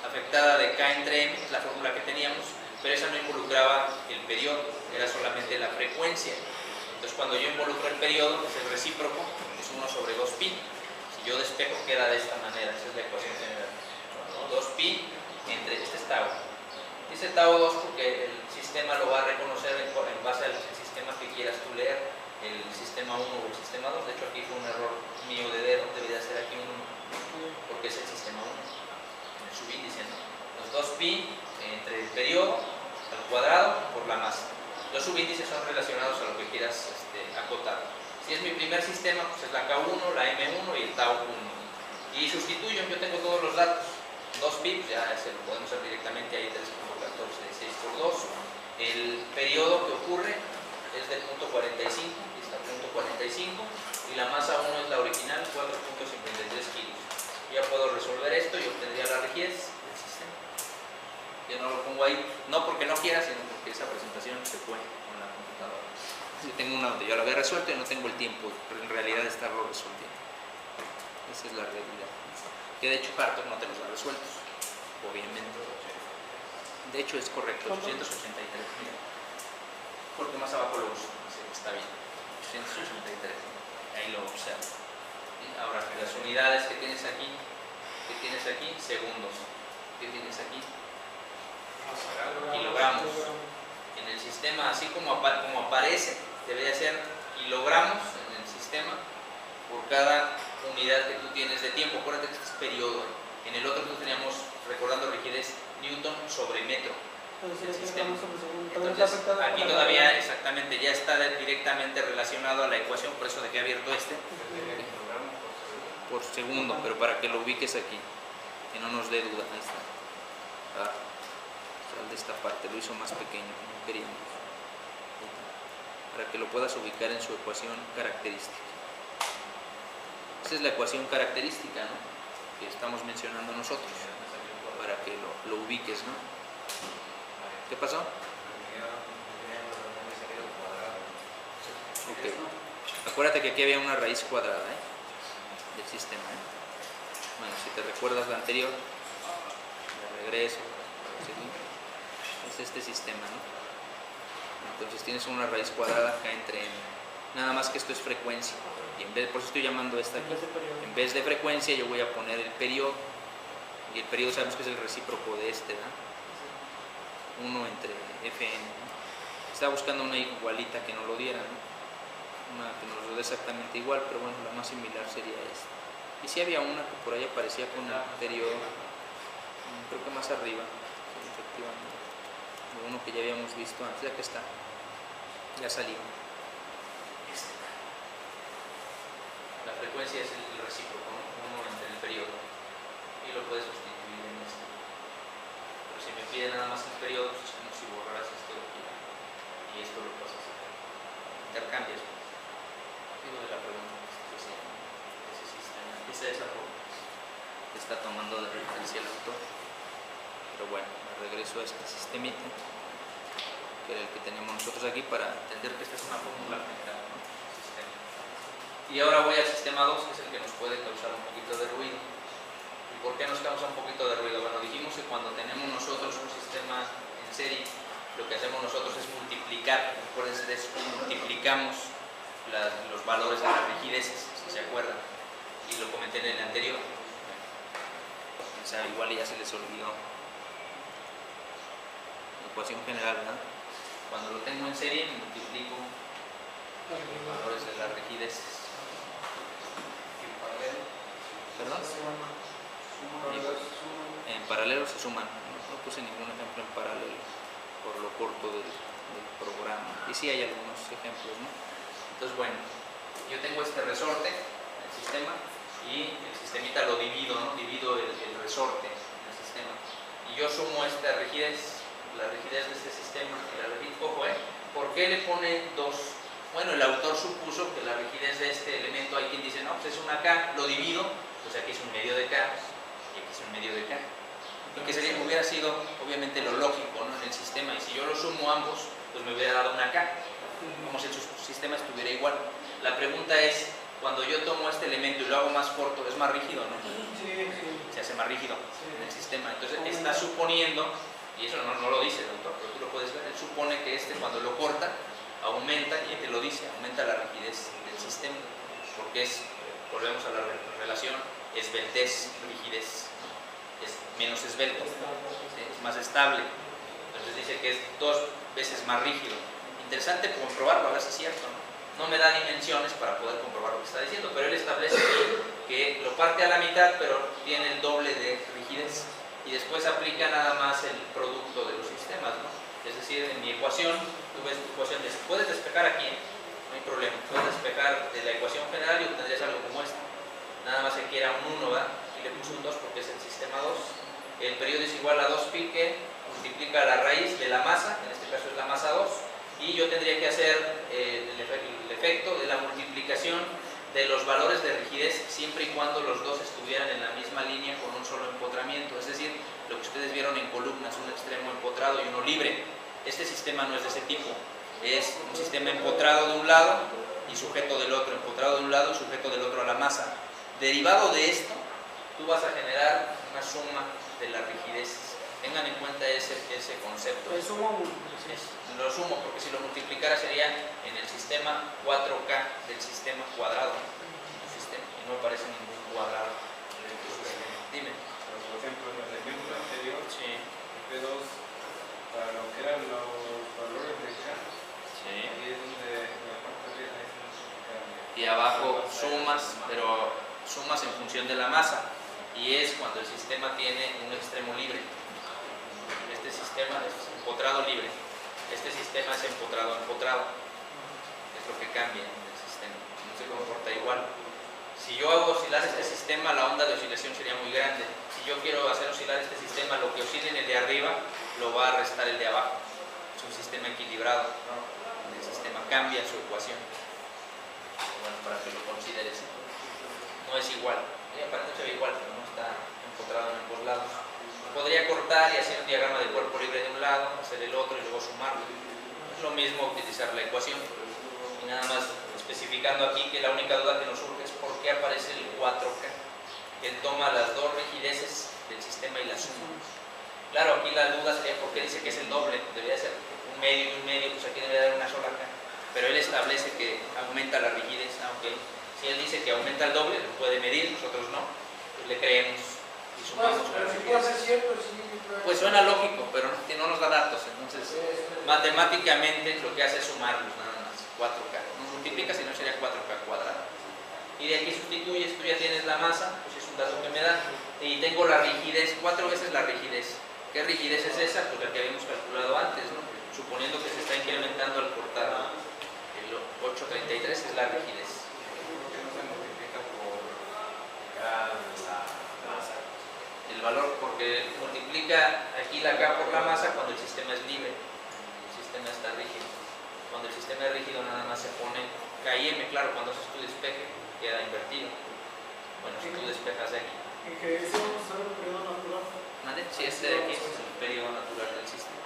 afectada de k entre m, es la fórmula que teníamos, pero esa no involucraba el periodo, era solamente la frecuencia. Entonces cuando yo involucro el periodo, es el recíproco, es 1 sobre 2 pi. Si yo despejo, queda de esta manera, esa es la ecuación general, ¿no? 2 pi entre, este es tau. Dice tau 2 porque el sistema lo va a reconocer en base al sistema que quieras tú leer, el sistema 1 o el sistema 2. De hecho aquí fue un error mío de dedo, debería ser aquí un 1, porque es el sistema 1, en el subíndice, ¿no? Los 2 pi entre el periodo al cuadrado por la masa. Los subíndices son relacionados a lo que quieras acotar. Si es mi primer sistema, pues es la K1, la M1 y el tau 1. Y sustituyo, yo tengo todos los datos. 2 pi, pues ya se lo podemos hacer directamente ahí, 3.14, 6 por 2. El periodo que ocurre es de punto 45, aquí está punto 45, y la masa 1 es la original, 4.53 kilos. Ya puedo resolver esto y obtendría la rigidez del sistema. Yo no lo pongo ahí, no porque no quiera, sino porque esa presentación se puede con la computadora. Si tengo una donde yo lo había resuelto y no tengo el tiempo en realidad de estarlo resolviendo. Esa es la realidad. Que de hecho Hartog no te los da resueltos, obviamente. De hecho es correcto, 883. Mira. Porque más abajo lo uso. Sí, está bien. 883. Ahí lo observo. ¿Sí? Ahora, las unidades que tienes aquí, segundos. ¿Qué tienes aquí? Kilogramos. En el sistema, así como aparece, debería ser kilogramos en el sistema por cada unidad que tú tienes de tiempo. Acuérdate que este es periodo. En el otro nosotros teníamos, recordando rigidez, Newton sobre metro. El sistema. Entonces, aquí todavía exactamente ya está directamente relacionado a la ecuación, por eso de que he abierto este por segundo, pero para que lo ubiques aquí, que no nos dé duda. Ahí está. Sal de esta parte, lo hizo más pequeño, no queríamos. Para que lo puedas ubicar en su ecuación característica. Esa es la ecuación característica, ¿no?, que estamos mencionando nosotros, para que lo ubiques, ¿no? ¿Qué pasó? Okay. Acuérdate que aquí había una raíz cuadrada, del sistema. Bueno, si te recuerdas la anterior, de regreso, es este sistema, ¿no? Entonces tienes una raíz cuadrada acá entre m. Nada más que esto es frecuencia. Y por eso estoy llamando esta aquí. En vez de frecuencia yo voy a poner el periodo. Y el periodo sabemos que es el recíproco de este, ¿verdad? 1 entre Fn. Estaba buscando una igualita que nos lo diera, ¿no? Una que nos lo dé exactamente igual, pero bueno, la más similar sería esta. Y si había una que por ahí aparecía con el periodo, creo que más arriba, efectivamente, uno que ya habíamos visto antes. Ya que está, ya salió. La frecuencia es el recíproco, ¿no? 1 entre el periodo, y lo puedes sustituir en este. Pero si me pide nada más el periodo, pues es como si borraras esto de aquí y esto lo pasas acá. Intercambias. Digo de la pregunta que se llama ese sistema. Esa es la forma que está tomando de referencia el autor. Pero bueno, me regreso a este sistemita, que era el que tenemos nosotros aquí, para entender que esta es una fórmula general, ¿no? Sistema. Y ahora voy al sistema 2, que es el que nos puede causar un poquito de ruido. ¿Y por qué nos causa un poquito de ruido? Bueno, dijimos que cuando tenemos nosotros un sistema en serie, lo que hacemos nosotros es multiplicar. Acuérdense de eso, multiplicamos los valores de las rigideces, si se acuerdan. Y lo comenté en el anterior. O sea, igual ya se les olvidó. Ecuación general, ¿no? Cuando lo tengo en serie, multiplico los valores de las rigideces. ¿Perdón? En paralelo se suman. No puse ningún ejemplo en paralelo por lo corto del programa. Y sí hay algunos ejemplos, ¿no? Entonces, bueno, yo tengo este resorte, el sistema, y el sistemita lo divido, ¿no? Divido el resorte en el sistema. Y yo sumo esta rigidez, la rigidez de este sistema, y la rigidez, ojo, ¿por qué le pone 2? Bueno, el autor supuso que la rigidez de este elemento, hay quien dice, no, pues es una K, lo divido, pues aquí es un medio de K, y aquí es un medio de K. Y que hubiera sido, obviamente, lo lógico, ¿no?, en el sistema, y si yo lo sumo ambos, pues me hubiera dado una K, como si el sistema estuviera igual. La pregunta es, cuando yo tomo este elemento y lo hago más corto, ¿es más rígido o no? Sí. Se hace más rígido en el sistema. Entonces está suponiendo, y eso no lo dice el autor, pero tú lo puedes ver, él supone que cuando lo corta, aumenta, y te lo dice, aumenta la rigidez del sistema, porque volvemos a la relación esbeltez-rigidez, es menos esbelto, ¿sí?, es más estable. Entonces dice que es 2 veces más rígido. Interesante comprobarlo, a ver si es cierto, ¿no? No me da dimensiones para poder comprobar lo que está diciendo, pero él establece que lo parte a la mitad, pero tiene el doble de rigidez, y después aplica nada más el producto de los sistemas, ¿no? Es decir, en mi ecuación, tú ves tu ecuación, puedes despejar aquí, no hay problema, puedes despejar de la ecuación general y obtendrías algo como esta. Nada más que aquí era un 1, ¿verdad? Aquí le puse un 2 porque es el sistema 2. El periodo es igual a 2pi que multiplica la raíz de la masa, en este caso es la masa 2, y yo tendría que hacer el efecto de la multiplicación de los valores de rigidez siempre y cuando los dos estuvieran en la misma línea con un solo empotramiento, es decir, lo que ustedes vieron en columnas, un extremo empotrado y uno libre. Este sistema no es de ese tipo, es un sistema empotrado de un lado y sujeto del otro, empotrado de un lado y sujeto del otro a la masa. Derivado de esto, tú vas a generar una suma de las rigideces. Tengan en cuenta ese concepto. Es sumo o multiplicación. Lo sumo, porque si lo multiplicara sería en el sistema 4K del sistema cuadrado. Y no aparece ningún cuadrado. Dime. Pero, por ejemplo, en el ejemplo anterior, Sí. P2, para lo que eran los valores de K, Sí. ahí es donde la parte de arriba es multiplicar. Y abajo sumas, pero sumas en función de la masa. Y es cuando el sistema tiene un extremo libre. Este sistema es empotrado libre. Este sistema es empotrado. Es lo que cambia en el sistema. No se comporta igual. Si yo hago oscilar este sistema, la onda de oscilación sería muy grande. Si yo quiero hacer oscilar este sistema, lo que oscile en el de arriba lo va a restar el de abajo. Es un sistema equilibrado. El sistema cambia su ecuación. Bueno, para que lo consideres. No es igual. Aparentemente se ve igual, pero no está empotrado en ambos lados. Podría cortar y hacer un diagrama de cuerpo libre de un lado, hacer el otro y luego sumarlo. Es lo mismo utilizar la ecuación. Y nada más especificando aquí que la única duda que nos surge es por qué aparece el 4K, que toma las dos rigideces del sistema y las suma. Claro, aquí la duda sería por qué dice que es el doble. Debería ser un medio y un medio, pues aquí debería dar una sola K. Pero él establece que aumenta la rigidez, aunque si él dice que aumenta el doble, lo puede medir, nosotros no, pues le creemos y sumamos la Pero si rigidez. puede ser cierto, sí. Pues suena lógico, pero no nos da datos, entonces matemáticamente lo que hace es sumarlos nada más, 4K. No multiplica, si no sería 4K cuadrado. Y de aquí sustituyes, tú ya tienes la masa, pues es un dato que me da. Y tengo la rigidez, 4 veces la rigidez. ¿Qué rigidez es esa? Pues la que habíamos calculado antes, ¿no? Suponiendo que se está incrementando al cortar el 833 es la rigidez. ¿Por qué no se multiplica por K la masa? El valor, porque multiplica aquí la K por la masa cuando el sistema es libre, el sistema está rígido. Cuando el sistema es rígido nada más se pone KM, claro, cuando haces tu despeje queda invertido. Bueno, si tú despejas de aquí. En que eso vamos a usar el periodo natural. ¿Vale? Si este de aquí es el periodo natural del sistema.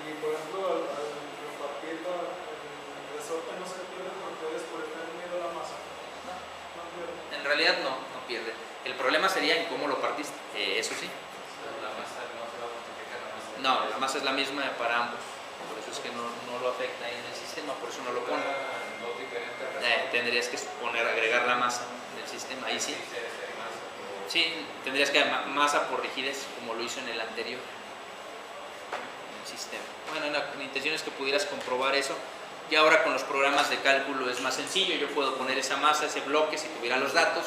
Y por ejemplo, al repartir el resorte no se pierde porque después está unido a la masa. No pierde. En realidad no pierde. El problema sería en cómo lo partiste, eso sí. La masa no se va a multiplicar, la masa. No, la masa es la misma para ambos. Por eso es que no lo afecta ahí en el sistema, por eso no lo pone. Dos diferentes Tendrías que agregar la masa del sistema, ahí sí. Sí, tendrías que masa por rigidez, como lo hizo en el anterior en el sistema. Bueno, la intención es que pudieras comprobar eso. Y ahora con los programas de cálculo es más sencillo. Yo puedo poner esa masa, ese bloque, si tuviera los datos,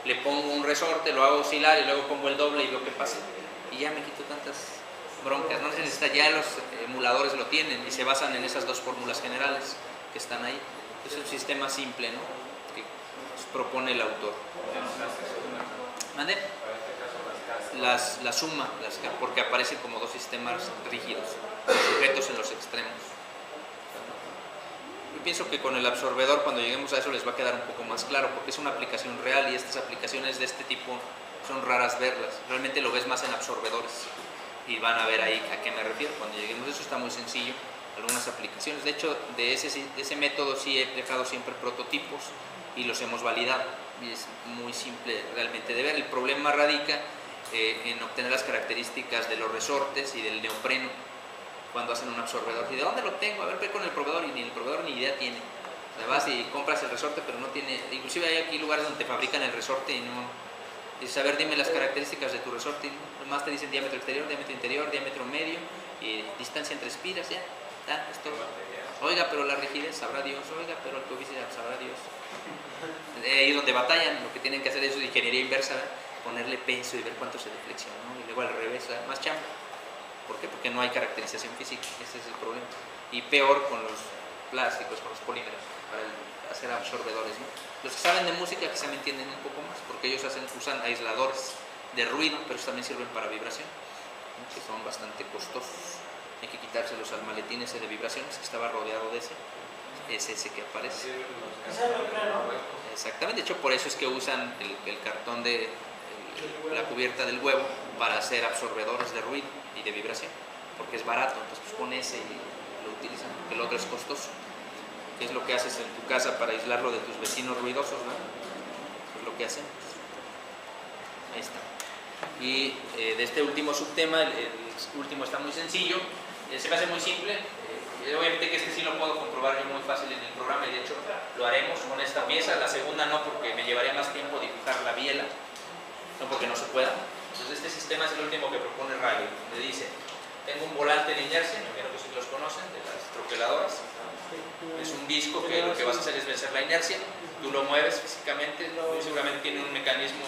le pongo un resorte, lo hago oscilar y luego pongo el doble y veo qué pasa. Y ya me quito tantas broncas. No se necesita, ya los emuladores lo tienen y se basan en esas dos fórmulas generales que están ahí. Es un sistema simple, ¿no? Que nos propone el autor. ¿Mande? Para este caso las casas. La suma, porque aparecen como dos sistemas rígidos, sujetos en los extremos. Yo pienso que con el absorbedor, cuando lleguemos a eso, les va a quedar un poco más claro, porque es una aplicación real y estas aplicaciones de este tipo son raras verlas. Realmente lo ves más en absorbedores y van a ver ahí a qué me refiero. Cuando lleguemos a eso está muy sencillo, algunas aplicaciones. De hecho, de ese método sí he dejado siempre prototipos y los hemos validado. Y es muy simple realmente de ver. El problema radica en obtener las características de los resortes y del neopreno cuando hacen un absorbedor. ¿Y de dónde lo tengo? A ver, ve con el proveedor, y ni el proveedor ni idea tiene. O sea, vas y compras el resorte, pero no tiene. Inclusive hay aquí lugares donde te fabrican el resorte y no. Dices, a ver, dime las características de tu resorte. Y nomás te dicen diámetro exterior, diámetro interior, diámetro medio, y distancia entre espiras, ya. Esto. Oiga, pero la rigidez, sabrá Dios. Oiga, pero el coeficiente, sabrá Dios. Ahí es donde batallan. Lo que tienen que hacer es ingeniería inversa, ponerle peso y ver cuánto se deflexiona, ¿no? Y luego al revés, más chamba. ¿Por qué? Porque no hay caracterización física, ese es el problema. Y peor con los plásticos, con los polímeros, para hacer absorbedores, ¿no? Los que saben de música quizá me entienden un poco más, porque ellos usan aisladores de ruido, pero también sirven para vibración, ¿no? Que son bastante costosos. Hay que quitárselos al maletín ese de vibraciones, que estaba rodeado de ese. Es ese que aparece. Exactamente, de hecho por eso es que usan el cartón de la cubierta del huevo para hacer absorbedores de ruido y de vibración, porque es barato, entonces pues pon ese y lo utilizan, porque el otro es costoso. ¿Qué es lo que haces en tu casa para aislarlo de tus vecinos ruidosos, no? Es lo que hacemos. Ahí está. Y de este último subtema, el último está muy sencillo, se me hace muy simple. Obviamente que este sí lo puedo comprobar yo muy fácil en el programa, y de hecho lo haremos con esta pieza. La segunda no, porque me llevaría más tiempo dibujar la biela, no porque no se pueda. Entonces este sistema es el último que propone Rayleigh. Le dice, tengo un volante de inercia, me imagino que sí los conocen, de las troqueladoras. Es un disco que lo que vas a hacer es vencer la inercia. Tú lo mueves físicamente, muy seguramente tiene un mecanismo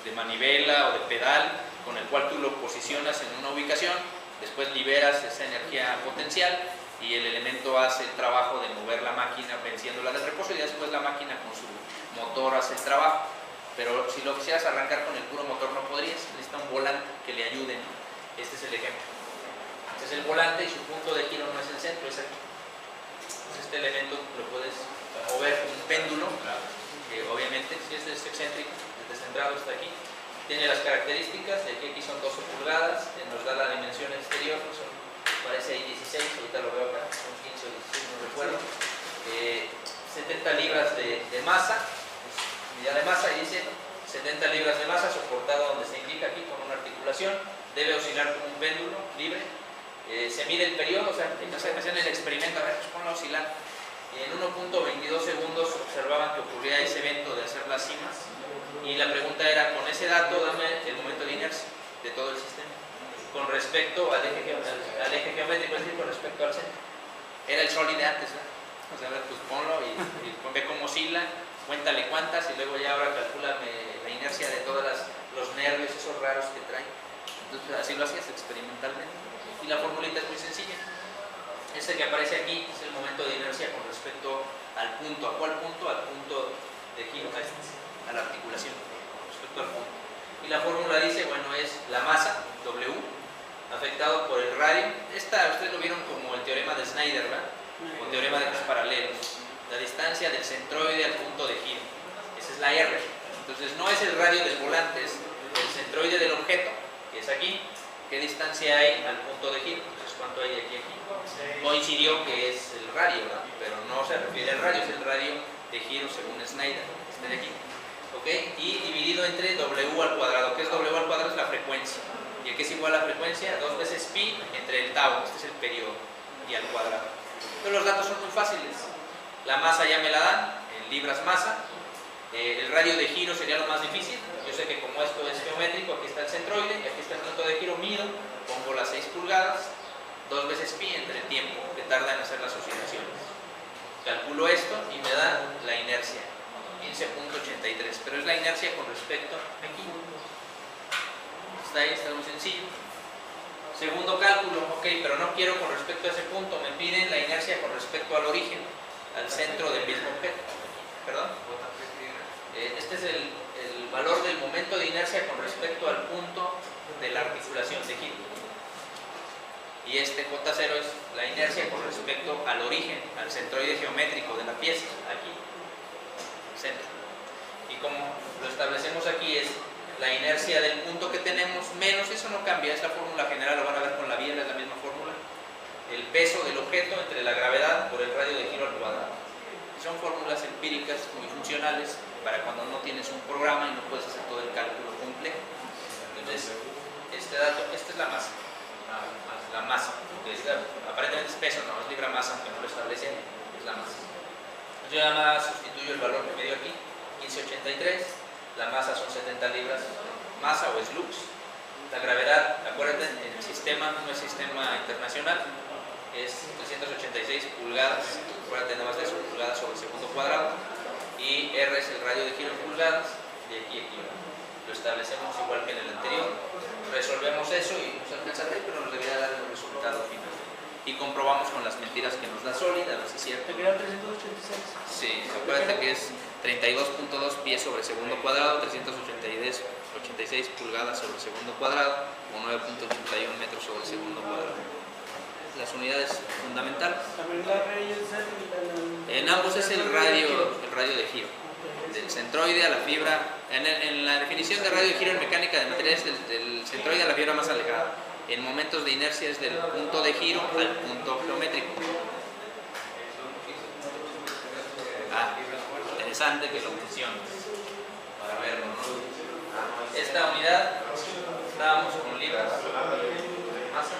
de manivela o de pedal con el cual tú lo posicionas en una ubicación, después liberas esa energía potencial y el elemento hace el trabajo de mover la máquina venciéndola de reposo, y después la máquina con su motor hace el trabajo. Pero si lo quisieras arrancar con el puro motor no podrías, necesita un volante que le ayude, ¿no? Este es el ejemplo. Este es el volante y su punto de giro no es el centro, es aquí. Entonces este elemento lo puedes mover con un péndulo, que obviamente si este es excéntrico, desde centrado hasta aquí. Tiene las características, de aquí son 12 pulgadas, nos da la dimensión exterior, parece ahí 16, ahorita lo veo acá, son 15 o 16, no recuerdo. 70 libras de masa, unidad de masa, y dice 70 libras de masa, soportado donde se indica aquí con una articulación, debe oscilar como un péndulo libre. Se mide el periodo, o sea, hacían el experimento, a ver, pues ponlo a oscilar. En 1.22 segundos observaban que ocurría ese evento de hacer las cimas, y la pregunta era, con ese dato dame el momento de inercia de todo el sistema con respecto al eje geométrico, es decir, con respecto al centro. Era el Solid de antes, ¿no? O sea, pues ponlo y ve cómo oscila, cuéntale cuántas, y luego ya ahora calcúlame la inercia de todos los nervios esos raros que trae. Entonces así lo hacías experimentalmente, y la formulita es muy sencilla. Este que aparece aquí es el momento de inercia con respecto al punto. ¿A cuál punto? Al punto de giro, a la articulación, con respecto al punto. Y la fórmula dice, bueno, es la masa, W, afectado por el radio. Ustedes lo vieron como el teorema de Snyder, ¿verdad? O teorema de los paralelos. La distancia del centroide al punto de giro. Esa es la R. Entonces no es el radio del volante, es el centroide del objeto, que es aquí. ¿Qué distancia hay al punto de giro? Entonces, ¿cuánto hay de aquí a aquí? Coincidió que es el radio, ¿no? Pero no se refiere al radio, es el radio de giro según Snyder, este de aquí. ¿Ok? Y dividido entre W al cuadrado. ¿Qué es W al cuadrado? Es la frecuencia. ¿Y a qué es igual a la frecuencia? 2 veces pi entre el tau, este es el periodo, y al cuadrado. Pero los datos son muy fáciles. La masa ya me la dan, en libras masa. El radio de giro sería lo más difícil. Yo sé que como esto es geométrico, aquí está el centroide, y aquí está el punto de giro, mido, pongo las 6 pulgadas, 2 veces pi entre el tiempo que tarda en hacer las oscilaciones. Calculo esto y me da la inercia, 15.83, pero es la inercia con respecto aquí. Está ahí, está muy sencillo. Segundo cálculo, ok, pero no quiero con respecto a ese punto, me piden la inercia con respecto al origen, al centro del mismo objeto. ¿Perdón? Este es el valor del momento de inercia con respecto al punto de la articulación de giro. Y este J0 es la inercia con respecto al origen, al centroide geométrico de la pieza, aquí, centro. Y como lo establecemos aquí es la inercia del punto que tenemos menos, eso no cambia, es la fórmula general, lo van a ver con la biela, es la misma fórmula. El peso del objeto entre la gravedad por el radio de giro al cuadrado. Son fórmulas empíricas muy funcionales para cuando no tienes un programa y no puedes hacer todo el cálculo complejo. Entonces, este dato, esta es la masa. La masa, que es aparentemente es peso, no es libra masa, aunque no lo establecen, es la masa. Yo nada más sustituyo el valor que me dio aquí, 1583, la masa son 70 libras, masa o es lux. La gravedad, acuérdate, en el sistema, no es sistema internacional, es 386 pulgadas, acuérdate nada más de eso, pulgadas sobre segundo cuadrado, y R es el radio de giro en pulgadas, de aquí a aquí. Lo establecemos igual que en el anterior, resolvemos eso y nos alcanza, pero nos debería dar el resultado final. Y comprobamos con las mentiras que nos da Solid, a ver si es cierto. ¿Te quedan 386? Sí, acuérdate que es 32.2 pies sobre segundo cuadrado, 386 pulgadas sobre segundo cuadrado, o 9.81 metros sobre segundo cuadrado. Las unidades fundamentales. También la rey es en ambos es el radio de giro. Del centroide a la fibra, en la definición de radio de giro en mecánica de materiales, del centroide a la fibra más alejada. En momentos de inercia es del punto de giro al punto geométrico. Interesante que lo menciones para verlo, ¿no? Esta unidad estábamos con libras, masa,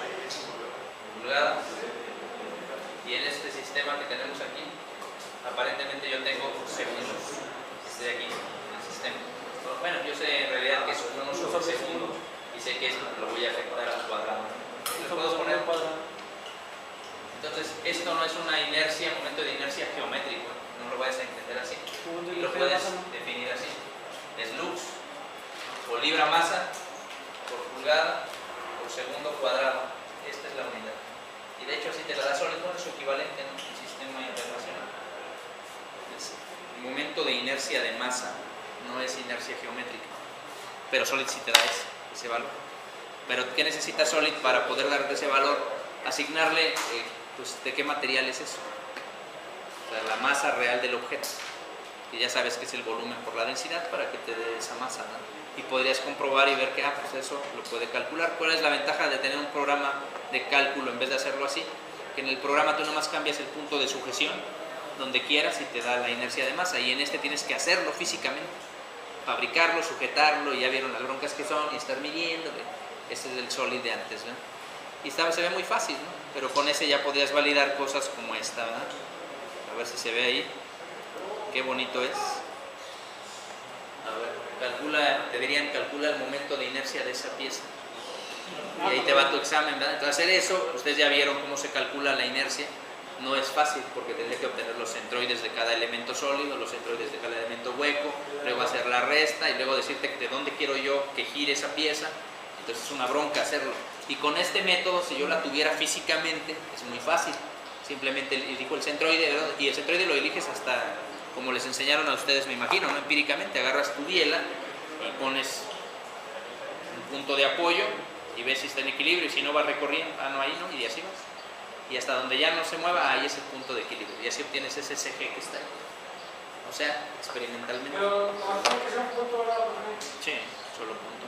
pulgadas, y en este sistema que tenemos aquí, aparentemente yo tengo segundos. Este de aquí, en el sistema. Bueno, yo sé en realidad que es 1 sobre segundo y sé que esto lo voy a afectar al cuadrado. ¿Lo puedo poner? Entonces, esto no es una inercia, momento de inercia geométrico, no lo vayas a entender así. Y lo puedes definir así. Es lux o libra masa por pulgada por segundo cuadrado. Esta es la unidad. Y de hecho, así te la da Solid, es su equivalente en un sistema internacional. Es momento de inercia de masa, no es inercia geométrica. Pero Solid sí te da ese valor. Pero ¿qué necesita Solid para poder darte ese valor? Asignarle, pues, ¿de qué material es eso? O sea, la masa real del objeto. Y ya sabes que es el volumen por la densidad para que te dé esa masa, ¿no? Y podrías comprobar y ver que, pues eso lo puede calcular. ¿Cuál es la ventaja de tener un programa de cálculo en vez de hacerlo así? Que en el programa tú nomás cambias el punto de sujeción donde quieras y te da la inercia de masa. Y en este tienes que hacerlo físicamente. Fabricarlo, sujetarlo, y ya vieron las broncas que son, y estar midiendo. Este es el Solid de antes, ¿no? Y se ve muy fácil, ¿no? Pero con ese ya podrías validar cosas como esta, ¿verdad? A ver si se ve ahí. Qué bonito es. A ver, calcula el momento de inercia de esa pieza. Y ahí te va tu examen, ¿verdad? Entonces, hacer eso, ustedes ya vieron cómo se calcula la inercia. No es fácil porque tendría que obtener los centroides de cada elemento sólido, los centroides de cada elemento hueco, luego hacer la resta y luego decirte de dónde quiero yo que gire esa pieza. Entonces es una bronca hacerlo. Y con este método, si yo la tuviera físicamente, es muy fácil. Simplemente elijo el centroide, ¿verdad? Y el centroide lo eliges hasta como les enseñaron a ustedes, me imagino, ¿no? Empíricamente, agarras tu biela y pones un punto de apoyo y ves si está en equilibrio, y si no va recorriendo, no, ahí no, y así vas. Y hasta donde ya no se mueva, ahí es el punto de equilibrio. Y así obtienes ese CG que está ahí. O sea, experimentalmente. Pero no que sea un punto ahora, sí, solo punto.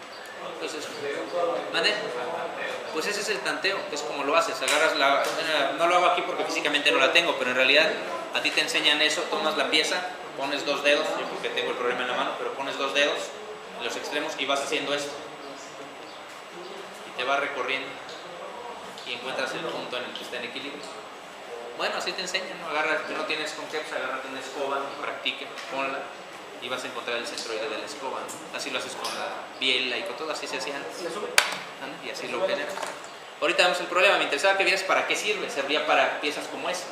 Entonces, ¿mande? Pues ese es el tanteo, que es como lo haces. Agarras la. No lo hago aquí porque físicamente no la tengo, pero en realidad a ti te enseñan eso. Tomas la pieza, pones 2 dedos, yo porque tengo el problema en la mano, pero pones 2 dedos en los extremos y vas haciendo esto. Y te va recorriendo y encuentras el punto en el que está en equilibrio. Bueno, así te enseñan, ¿no? Agarras, que no tienes con qué, pues agárrate una escoba y practica, ponla y vas a encontrar el centroide de la escoba, ¿no? Así lo haces con la biela y con todo, así se hacía antes. Y así lo generas. Ahorita vemos el problema, me interesaba que vieras para qué sirve. Servía para piezas como esta.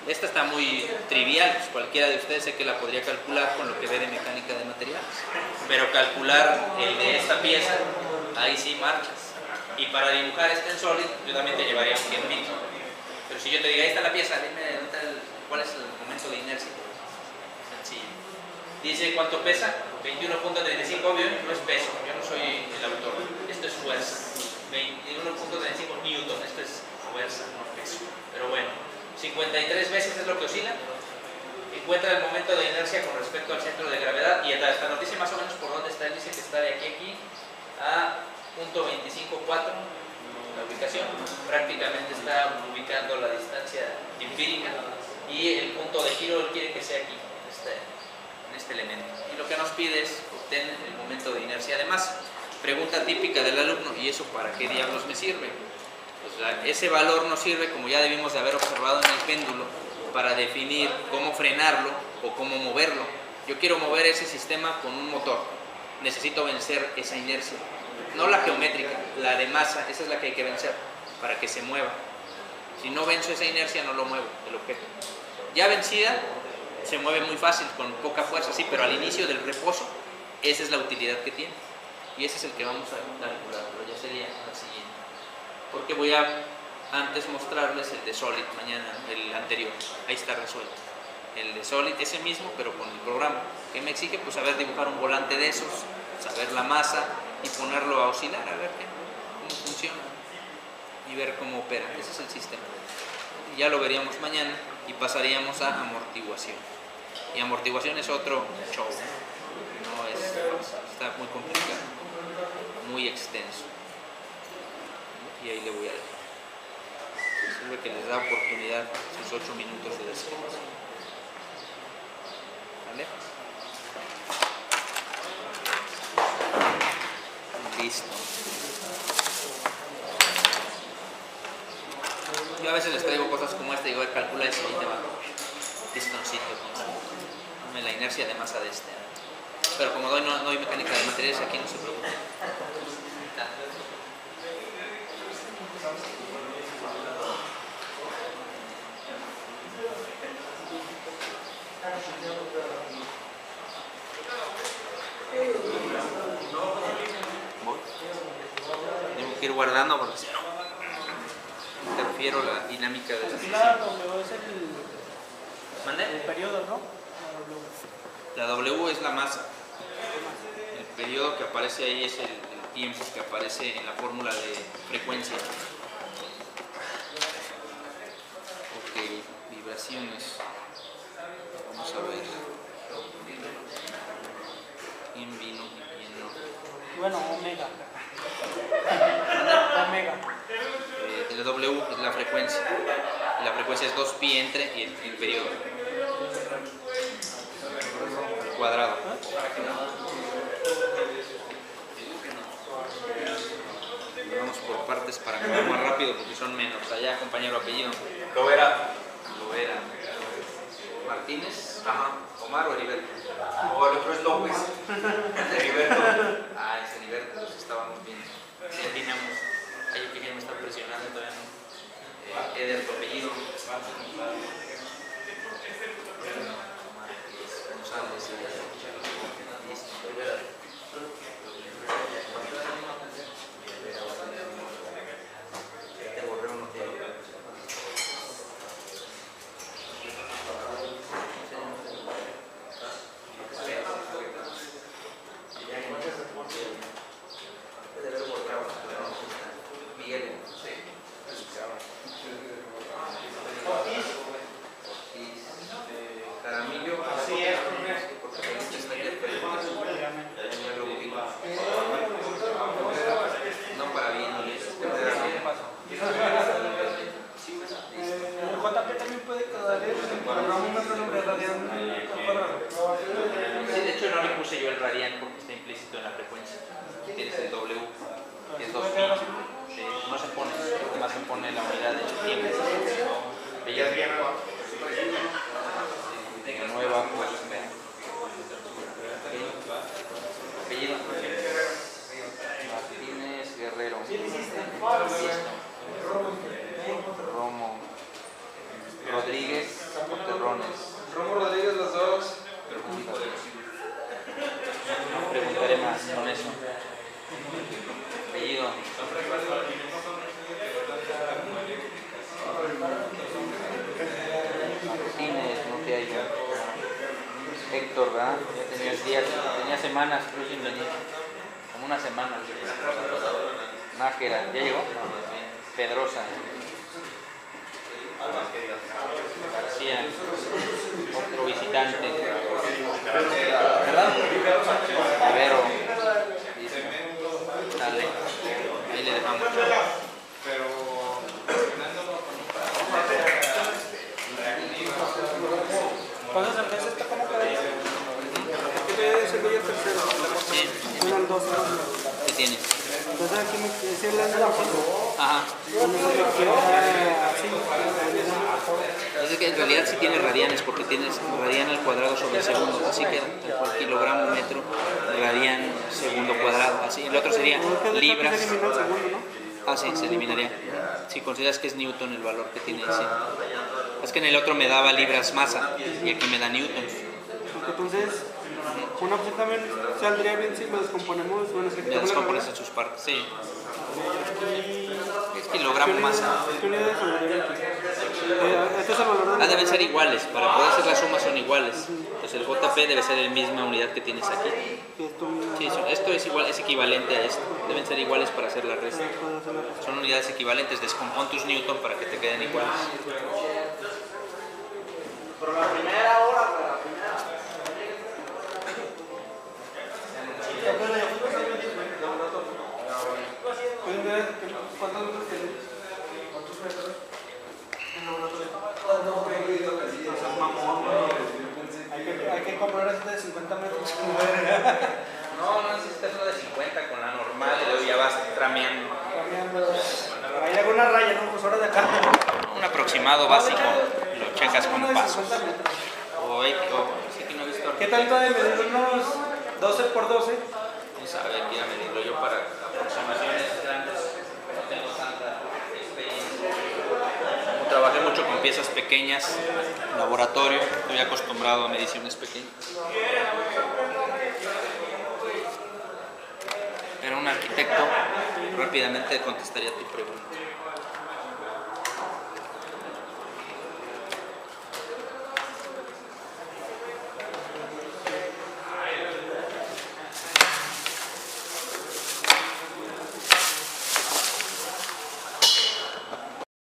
Esta está muy trivial, pues cualquiera de ustedes sé que la podría calcular con lo que ve de mecánica de materiales. Pero calcular el de esta pieza, ahí sí marchas. Y para dibujar este en Solid, yo también te llevaría un tiempito. Pero si yo te digo, ahí está la pieza, dime cuál es el momento de inercia. Sencillo. Dice cuánto pesa, 21.35, obvio, no es peso, yo no soy el autor. Esto es fuerza. 21.35 newton, esto es fuerza, no peso. Pero bueno, 53 veces es lo que oscila. Encuentra el momento de inercia con respecto al centro de gravedad. Y esta noticia más o menos por dónde está, dice que está de aquí a aquí a .254 la ubicación, prácticamente está ubicando la distancia empírica, y el punto de giro él quiere que sea aquí, en este elemento. Y lo que nos pide es obtener el momento de inercia de masa. Pregunta típica del alumno: ¿y eso para qué diablos me sirve? Pues ese valor nos sirve, como ya debimos de haber observado en el péndulo, para definir cómo frenarlo o cómo moverlo. Yo quiero mover ese sistema con un motor, necesito vencer esa inercia. No la geométrica, la de masa, esa es la que hay que vencer para que se mueva. Si no venzo esa inercia, no lo muevo, el objeto. Ya vencida, se mueve muy fácil, con poca fuerza, sí, pero al inicio del reposo, esa es la utilidad que tiene. Y ese es el que vamos a calcular, pero ya sería la siguiente. Porque voy a antes mostrarles el de Solid mañana, el anterior. Ahí está resuelto. El de Solid, ese mismo, pero con el programa. ¿Qué me exige? Pues saber dibujar un volante de esos, saber la masa y ponerlo a oscilar, a ver cómo funciona y ver cómo opera. Ese es el sistema. Ya lo veríamos mañana y pasaríamos a amortiguación. Y amortiguación es otro show. No es, está muy complicado, muy extenso. y ahí le voy a dejar. Sirve que les da oportunidad sus 8 minutos de descanso. ¿Vale? Listo. Yo a veces les traigo cosas como esta y digo, calcula eso y te va pistoncito con la inercia de masa de este. Pero como no doy mecánica de materiales, aquí no se preocupe. Voy. Tengo que ir guardando porque si no interfiero la dinámica de la Pues sesión. la W es ¿Mande? el periodo, ¿no? La W es la masa. El periodo que aparece ahí es el tiempo que aparece en la fórmula de frecuencia. Ok, vibraciones. Vamos a ver. ¿Quién vino y quién no? Bueno, omega. Omega. El W es la frecuencia. Y la frecuencia es 2pi entre y el periodo. Al cuadrado. Vamos por partes para que vaya más rápido porque son menos. Allá, compañero, apellido. Lovera. Lovera. Martínez. Ajá. Omar o Heriberto. O el otro es López. Heriberto. Ah, es Heriberto, los estábamos viendo. Sí, atinamos. Ay, yo que ya me están presionando todavía no. Eder, tu apellido. González. Listo. Este correo no tiene. Miguel. Caramillo. Sí, es porque está aquí el periódico. No para bien, ¿qué pasó? El JP también puede quedar en parámetro de radian al cuadrado. Sí, de hecho no le puse yo el radian porque está implícito en la frecuencia. Tienes el W, que es 2pi. Sí, no se pone, además se pone la unidad de tiempo. Nueva, pues, apellido. Martínez Guerrero. Listo. Romo. Rodríguez Terrones. Romo Rodríguez, los dos. No preguntaré más con eso. Apellido. Martínez, no te hallo. Héctor, ¿verdad? Ya tenías días, tenía semanas, creo sin venir. Como una semana. Nájera, ¿ya llegó? Pedrosa. García, otro visitante. ¿Verdad? Rivero. Listo. Dale. Ahí le dejamos. ¿Cuántas cervezas está como cada día? Aquí te es el día tercero. Sí. Eran 12. ¿Qué tienes? Entonces aquí me decía la de la foto. Ajá. Es que en realidad sí tiene radianes porque tienes radian al cuadrado sobre segundo, así que por kilogramo metro radian segundo cuadrado, así. El otro sería libras. Ah, sí, se eliminaría. Si consideras que es newton el valor que tiene, sí. Es que en el otro me daba libras masa y aquí me da newtons. Entonces, una opción también saldría bien si lo descomponemos. Bueno, si Ya descompones en sus partes, sí. Es kilogramo masa. ¿Qué unidades saldría bien aquí? Este es el valor de Deben ser iguales, para poder hacer la suma son iguales. Entonces el JP debe ser la misma unidad que tienes aquí. Sí, esto es igual, es equivalente a esto. Deben ser iguales para hacer la resta. Son unidades equivalentes, descompón tus newton para que te queden iguales. Pero la primera hora, pero la primera. ¿Cuántas veces Un aproximado básico, lo checas con pasos. O sí que no he visto. ¿Qué tanto de medir? Unos 12 por 12. No sabe qué ir a medirlo yo para aproximaciones grandes. No tengo tanta experiencia. Como trabajé mucho con piezas pequeñas, laboratorio, estoy acostumbrado a mediciones pequeñas. Pero un arquitecto rápidamente contestaría tu pregunta.